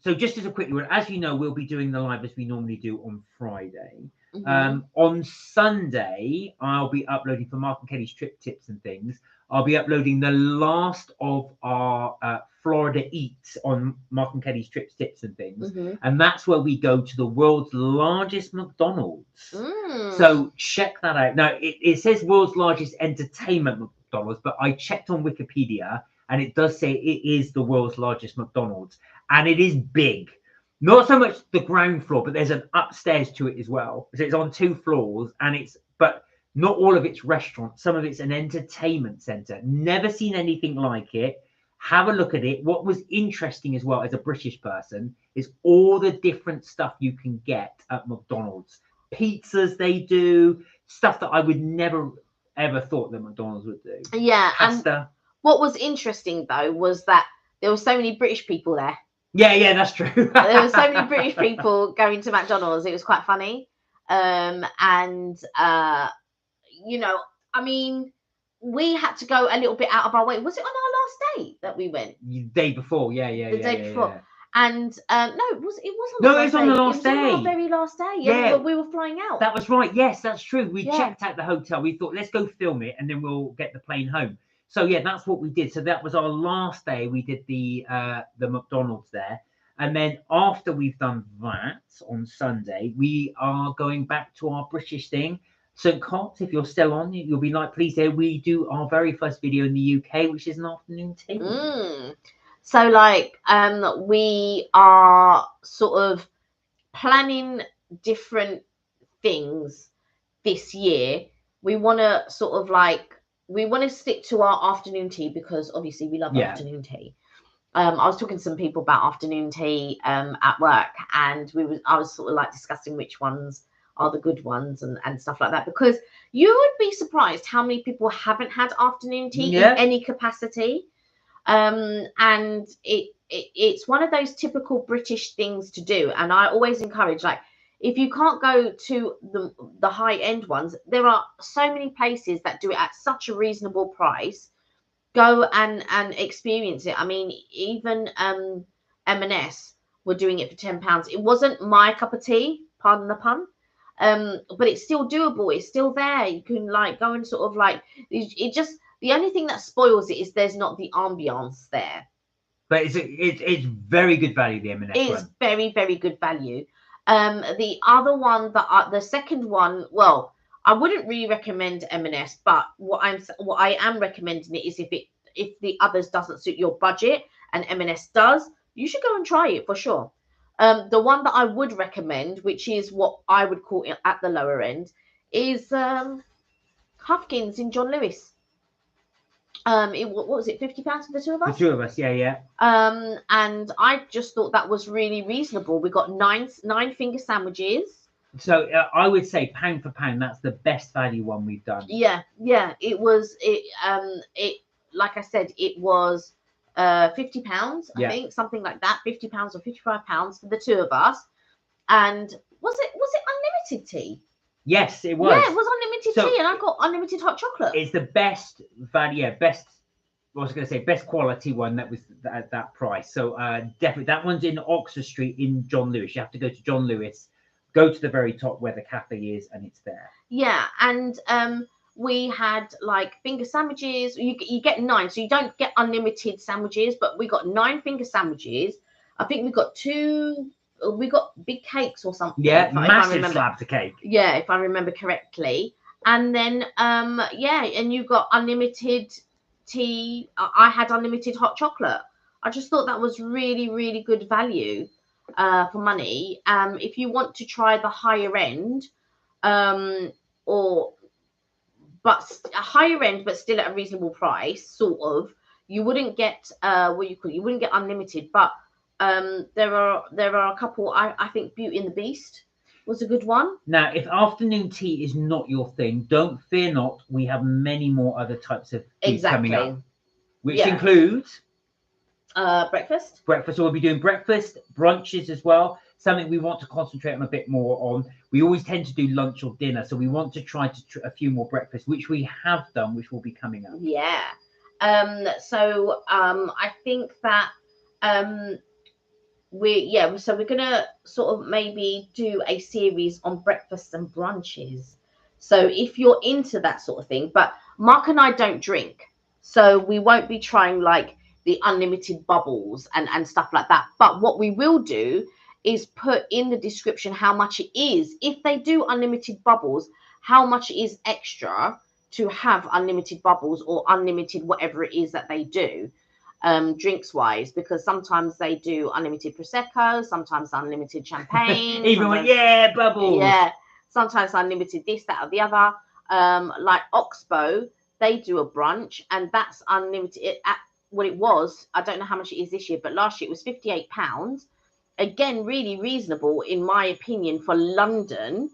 So just as a quick word, as you know, we'll be doing the live as we normally do on Friday. On Sunday, I'll be uploading for Mark and Kelly's trip tips and things. I'll be uploading the last of our Florida eats on Mark and Kelly's trips, tips and things. And that's where we go to the world's largest McDonald's. So check that out. Now, it says world's largest entertainment McDonald's, but I checked on Wikipedia and it does say it is the world's largest McDonald's. And it is big. Not so much the ground floor, but there's an upstairs to it as well. So it's on 2 floors, and but not all of it's restaurant. Some of it's an entertainment center. Never seen anything like it. Have a look at it. What was interesting as well as a British person is all the different stuff you can get at McDonald's. Pizzas they do, stuff that I would never ever thought that McDonald's would do. Yeah. Pasta. And what was interesting though was that there were so many British people there. Yeah, that's true. There were so many British people going to McDonald's. It was quite funny. You know, I mean, we had to go a little bit out of our way. Was it on our last day that we went? The day before, yeah. The day before. Yeah. And no, it was on the last day. On the last day. It was on our very last day. Yeah, we were flying out. That was right. Yes, that's true. We checked out the hotel. We thought, let's go film it, and then we'll get the plane home. So yeah, that's what we did. So that was our last day. We did the McDonald's there, and then after we've done that on Sunday, we are going back to our British thing. St. Cots, if you're still on, you'll be like, please, there we do our very first video in the UK, which is an afternoon tea. So like, we are sort of planning different things this year. We want to sort of like. We want to stick to our afternoon tea because obviously we love afternoon tea. I was talking to some people about afternoon tea at work, and I was sort of like discussing which ones are the good ones and stuff like that, because you would be surprised how many people haven't had afternoon tea in any capacity. And it's one of those typical British things to do. And I always encourage, like, if you can't go to the high end ones, there are so many places that do it at such a reasonable price. Go and experience it. I mean, even M&S were doing it for £10. It wasn't my cup of tea, pardon the pun, but it's still doable. It's still there. You can like go and sort of like it. Just the only thing that spoils it is there's not the ambiance there. But it's very good value. The M&S it's one. Very good value. The other one the second one, well, I wouldn't really recommend M&S, but what I am recommending it is if the others doesn't suit your budget and M&S does, you should go and try it for sure. The one that I would recommend, which is what I would call it at the lower end, is Hufkins in John Lewis. What was it, £50 for the two of us? The two of us, yeah. And I just thought that was really reasonable. We got nine finger sandwiches. So I would say pound for pound, that's the best value one we've done. Yeah. It was like I said, it was £50, I think, something like that, £50 or £55 for the two of us. And was it unlimited tea? Yes, it was. Yeah, it was unlimited tea, and I got unlimited hot chocolate. It's the best value, best quality one that was at that price. So definitely, that one's in Oxford Street in John Lewis. You have to go to John Lewis, go to the very top where the cafe is, and it's there. Yeah, and we had like finger sandwiches. You get 9, so you don't get unlimited sandwiches, but we got 9 finger sandwiches. I think we got 2. We got big cakes or something. Yeah, massive slabs of cake. Yeah, if I remember correctly. And then, and you got unlimited tea. I had unlimited hot chocolate. I just thought that was really, really good value for money. If you want to try the higher end, but a higher end, but still at a reasonable price, sort of, you wouldn't get you wouldn't get unlimited, but there are a couple. I think Beauty and the Beast was a good one. Now, if afternoon tea is not your thing, don't fear not. We have many more other types of food coming up, which includes breakfast. Breakfast. So we'll be doing breakfast, brunches as well. Something we want to concentrate on a bit more on. We always tend to do lunch or dinner, so we want to try a few more breakfasts, which we have done, which will be coming up. Yeah. So I think that we're gonna sort of maybe do a series on breakfasts and brunches. So if you're into that sort of thing, but Mark and I don't drink, so we won't be trying like the unlimited bubbles and stuff like that. But what we will do is put in the description how much it is. If they do unlimited bubbles, how much it is extra to have unlimited bubbles or unlimited whatever it is that they do, drinks wise, because sometimes they do unlimited prosecco, sometimes unlimited champagne, even when bubbles, sometimes unlimited this, that, or the other. Like Oxbow, they do a brunch and that's unlimited. At what it was, I don't know how much it is this year, but last year it was £58. Again, really reasonable in my opinion for London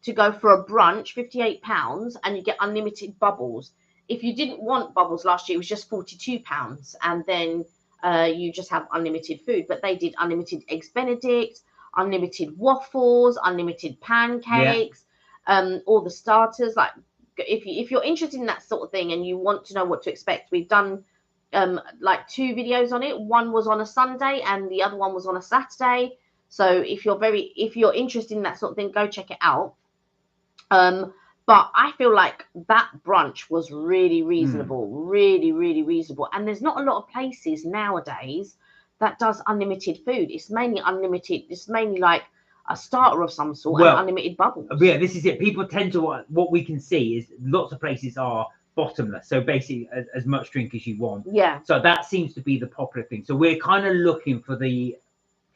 to go for a brunch. £58 and you get unlimited bubbles. If you didn't want bubbles last year, it was just £42, and then you just have unlimited food. But they did unlimited eggs Benedict, unlimited waffles, unlimited pancakes, all the starters. Like if you're interested in that sort of thing and you want to know what to expect, we've done like 2 videos on it. One was on a Sunday and the other one was on a Saturday. So if you're interested in that sort of thing, go check it out. But I feel like that brunch was really reasonable, really, really reasonable. And there's not a lot of places nowadays that does unlimited food. It's mainly unlimited. It's mainly like a starter of some sort and unlimited bubbles. Yeah, this is it. People tend to, what we can see is lots of places are bottomless. So basically as much drink as you want. Yeah. So that seems to be the popular thing. So we're kind of looking for the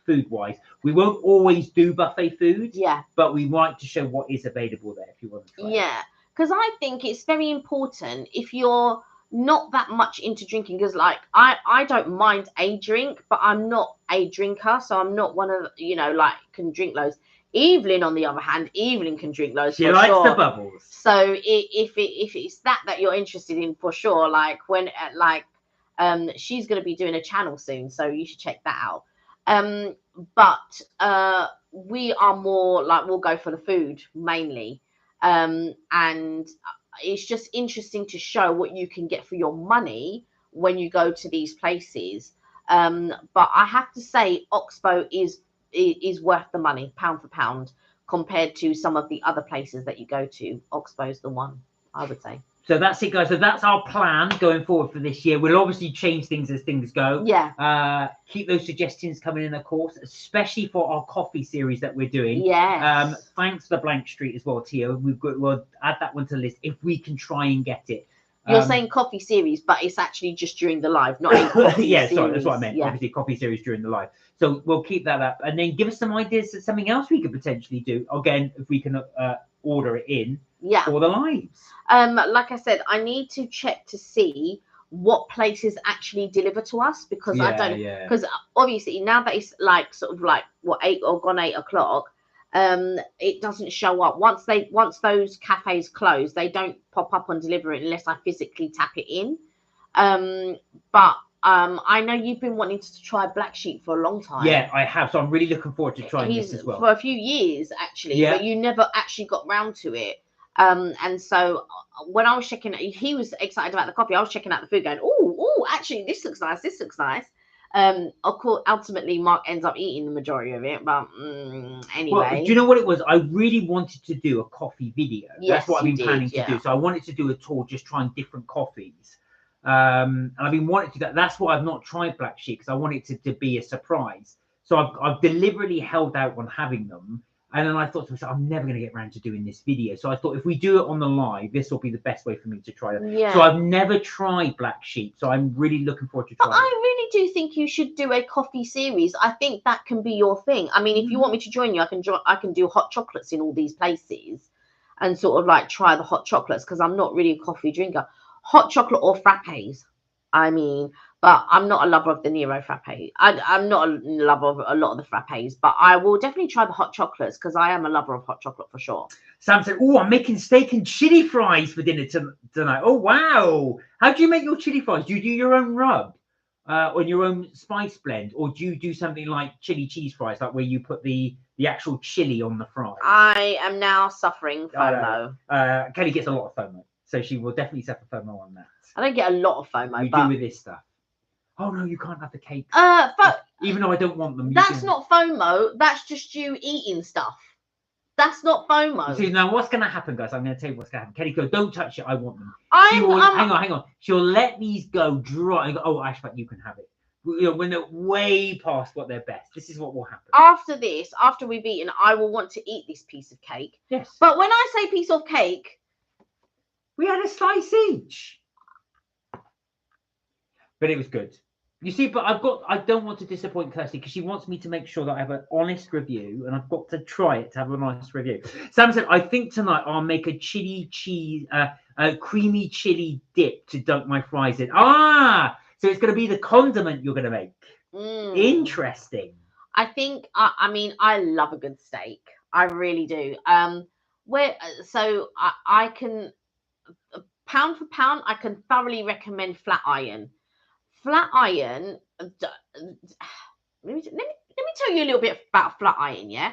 food wise. We won't always do buffet food, but we want to show what is available there if you want to try it. Because I think it's very important if you're not that much into drinking, because like I don't mind a drink, but I'm not a drinker, so I'm not one of, like can drink loads. Evelyn, on the other hand, Evelyn can drink loads. She likes the bubbles. So if it's that you're interested in, for sure, like when she's going to be doing a channel soon, so you should check that out. But we are more like, we'll go for the food mainly, and it's just interesting to show what you can get for your money when you go to these places. But I have to say Oxbow is worth the money, pound for pound, compared to some of the other places that you go to. Oxbow's the one, I would say. So that's it, guys. So that's our plan going forward for this year. We'll obviously change things as things go. Keep those suggestions coming in, of course, especially for our coffee series that we're doing. Thanks to the Blank Street as well, Tia. We'll add that one to the list if we can try and get it. You're saying coffee series, but it's actually just during the live, not a coffee series. Sorry, that's what I meant. Obviously, coffee series during the live. So we'll keep that up, and then give us some ideas of something else we could potentially do. Again, if we can order it in for the lives. Like I said, I need to check to see what places actually deliver to us, because I don't, because obviously now that it's like sort of like 8 o'clock, it doesn't show up. Once those cafes close, they don't pop up on deliver it unless I physically tap it in. But I know you've been wanting to try Black Sheep for a long time. Yeah, I have. So I'm really looking forward to trying this as well. For a few years, actually, but you never actually got round to it. And so when I was checking, he was excited about the coffee. I was checking out the food, going, oh, actually, this looks nice. This looks nice. Of course, ultimately, Mark ends up eating the majority of it. But anyway. Well, do you know what it was? I really wanted to do a coffee video. That's what I've been planning to do. So I wanted to do a tour just trying different coffees. And I've been wanting to do that. That's why I've not tried Black Sheep, because I want it to be a surprise. So I've deliberately held out on having them. And then I thought to myself, I'm never going to get around to doing this video. So I thought if we do it on the live, this will be the best way for me to try it. So I've never tried Black Sheep. So I'm really looking forward to trying it. I really do think you should do a coffee series. I think that can be your thing. I mean, if you want me to join you, I can do hot chocolates in all these places and sort of like try the hot chocolates, because I'm not really a coffee drinker. Hot chocolate or frappes. I mean, but I'm not a lover of the Nero frappe. I'm not a lover of a lot of the frappes, but I will definitely try the hot chocolates because I am a lover of hot chocolate for sure. Sam said, "Oh, I'm making steak and chili fries for dinner tonight." Oh, wow! How do you make your chili fries? Do you do your own rub, or your own spice blend, or do you do something like chili cheese fries, like where you put the actual chili on the fries? I am now suffering FOMO. Kelly gets a lot of FOMO, so she will definitely suffer FOMO on that. I don't get a lot of FOMO. You do with this stuff. Oh no, you can't have the cake. Even though I don't want them. That's not FOMO. That's just you eating stuff. That's not FOMO. See, now what's going to happen, guys? I'm going to tell you what's going to happen. Kelly goes, "Don't touch it. I want them." Hang on. She'll let these go dry. And go, "Oh, Ashbat, you can have it." When they're way past what they're best. This is what will happen. After this, after we've eaten, I will want to eat this piece of cake. Yes. But when I say piece of cake, we had a slice each. But it was good. You see, but I don't want to disappoint Kirsty because she wants me to make sure that I have an honest review, and I've got to try it to have an honest review. Sam said, "I think tonight I'll make a chili cheese, a creamy chili dip to dunk my fries in." So it's going to be the condiment you're going to make. Interesting. I think, I mean, I love a good steak. I really do. I can, pound for pound, I can thoroughly recommend Flat Iron. Flat Iron, let me tell you a little bit about Flat Iron, yeah?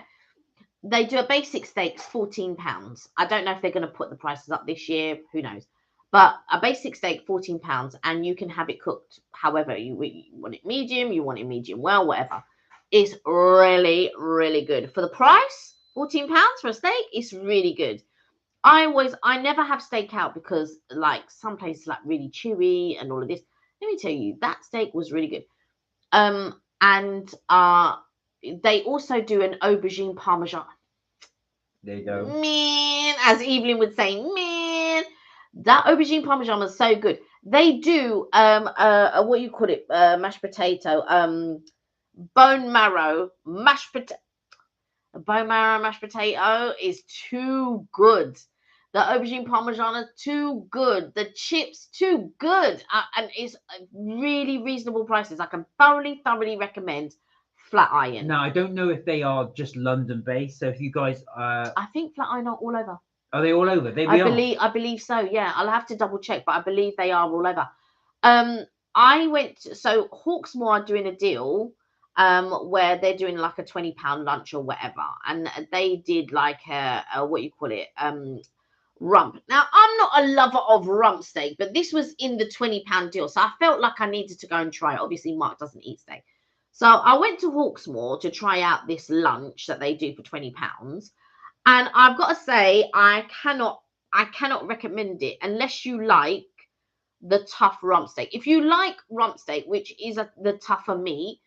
They do a basic steaks, £14. I don't know if they're going to put the prices up this year. Who knows? But a basic steak, £14, and you can have it cooked however you want it, medium, you want it medium well, whatever. It's really, really good. For the price, £14 for a steak, it's really good. I never have steak out because like some places like really chewy and all of this. Let me tell you, that steak was really good. And they also do an aubergine parmesan. There you go. Man, as Evelyn would say, man, that aubergine parmesan was so good. They do what you call it, mashed potato, bone marrow mashed potato. Bone marrow mashed potato is too good. The aubergine parmesan is too good. The chips too good, and it's really reasonable prices. I can thoroughly recommend Flat Iron. Now I don't know if they are just London based. So if you guys, I think Flat Iron are all over. Are they all over? I believe so. Yeah, I'll have to double check, but I believe they are all over. So Hawksmoor are doing a deal. Where they're doing like a £20 lunch or whatever, and they did like a what you call it, rump. Now I'm not a lover of rump steak, but this was in the £20 deal, so I felt like I needed to go and try it. Obviously, Mark doesn't eat steak, so I went to Hawksmoor to try out this lunch that they do for £20, and I've got to say I cannot recommend it unless you like the tough rump steak. If you like rump steak, which is the tougher meat,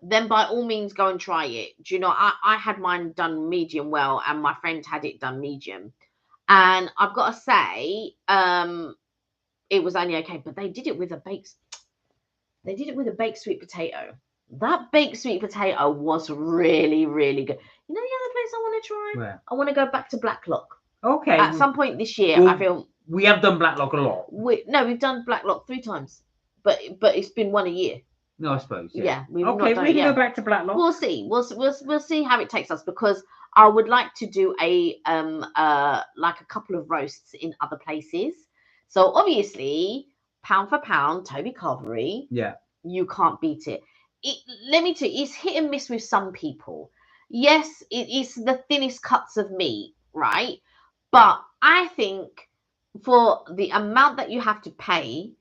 then by all means go and try it. Do you know, I had mine done medium well, and my friend had it done medium, and I've got to say it was only okay, but they did it with a baked sweet potato. That baked sweet potato was really, really good. You know the other place I want to try? Where? I want to go back to Blacklock. Okay. At some point this year, I feel we have done Blacklock a lot. We've done Blacklock 3 times, but it's been one a year. No, I suppose. Yeah. We can go back to Blacklock. We'll see. We'll see how it takes us, because I would like to do a like a couple of roasts in other places. So obviously, pound for pound, Toby Carvery. Yeah. You can't beat it. Let me tell you, it's hit and miss with some people. Yes, it is the thinnest cuts of meat, right? But I think for the amount that you have to pay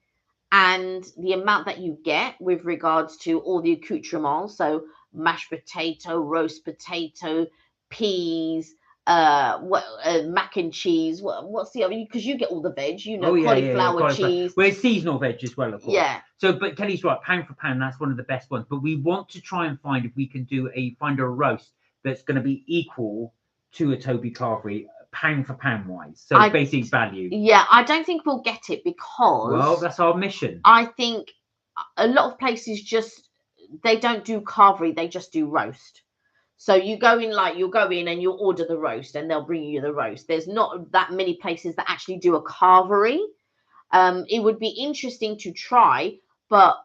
and the amount that you get with regards to all the accoutrements, so mashed potato, roast potato, peas, mac and cheese. What's the other? Because you get all the veg, cauliflower cheese. Well, it's seasonal veg as well, of course. Yeah. So, but Kelly's right. Pound for pound, that's one of the best ones. But we want to try and find if we can find a roast that's going to be equal to a Toby Carvery, pound for pound wise. So basic value. Yeah, I don't think we'll get it because. Well, that's our mission. I think a lot of places they don't do carvery, they just do roast. So you'll go in and you'll order the roast and they'll bring you the roast. There's not that many places that actually do a carvery. It would be interesting to try, but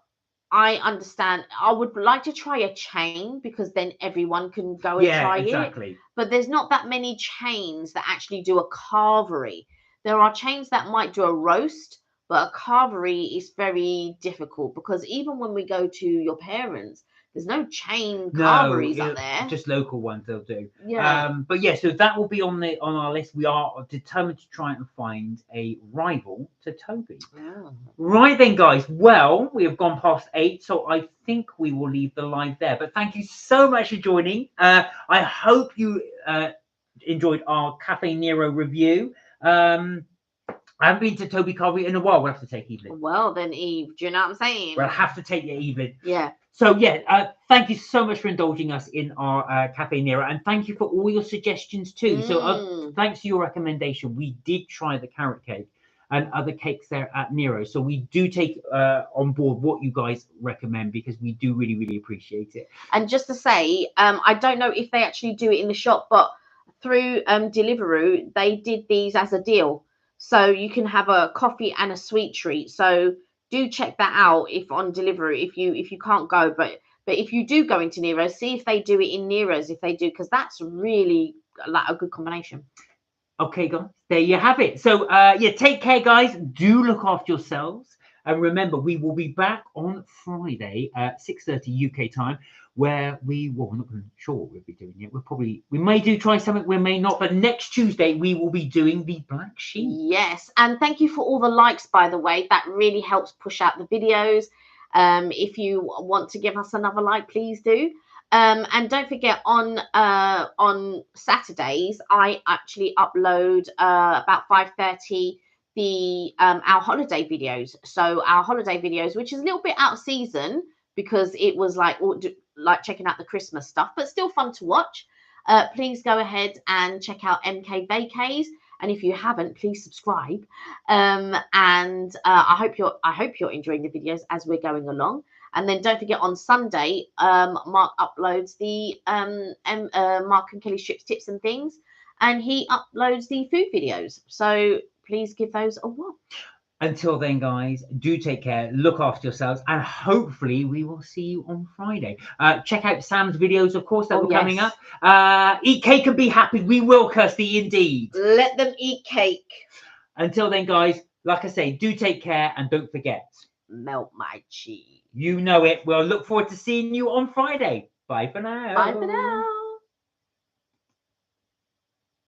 I understand. I would like to try a chain because then everyone can go and try it. But there's not that many chains that actually do a carvery. There are chains that might do a roast, but a carvery is very difficult because even when we go to your parents, there's no chain carveries up there. Just local ones they'll do. Yeah. But yeah, so that will be on our list. We are determined to try and find a rival to Toby. Oh. Right then, guys. Well, we have gone past 8, so I think we will leave the live there. But thank you so much for joining. I hope you enjoyed our Cafe Nero review. I haven't been to Toby Carvery in a while. We'll have to take Evelyn. Well, then, Eve, do you know what I'm saying? We'll have to take you, Evelyn. Yeah. So, yeah, thank you so much for indulging us in our Cafe Nero. And thank you for all your suggestions, too. So, thanks to your recommendation, we did try the carrot cake and other cakes there at Nero. So, we do take on board what you guys recommend because we do really, really appreciate it. And just to say, I don't know if they actually do it in the shop, but through Deliveroo, they did these as a deal. So you can have a coffee and a sweet treat. So do check that out if on Deliveroo, if you can't go, but if you do go into Nero's, see if they do it in Nero's, if they do, because that's really like a good combination. Okay, guys, there you have it. So yeah, take care, guys. Do look after yourselves. And remember, we will be back on Friday at 6:30 UK time, where we're not sure what we'll be doing yet. We may try something, we may not, but next Tuesday we will be doing the Black Sheep. Yes, and thank you for all the likes, by the way. That really helps push out the videos. If you want to give us another like, please do. And don't forget, on Saturdays, I actually upload about 5:30 our holiday videos. So our holiday videos, which is a little bit out of season because it was like checking out the Christmas stuff, but still fun to watch. Please go ahead and check out MK Vacays, and if you haven't, please subscribe. And I hope you're enjoying the videos as we're going along. And then don't forget, on Sunday, Mark uploads the Mark and Kelly Strips Tips and Things, and he uploads the food videos. So please give those a watch. Until then, guys, do take care, look after yourselves, and hopefully we will see you on Friday. Check out Sam's videos, of course, that were coming up. Eat cake and be happy. We will, Kirsty, indeed. Let them eat cake. Until then, guys, like I say, do take care, and don't forget, melt my cheese. You know it. We'll look forward to seeing you on Friday. Bye for now. Bye for now.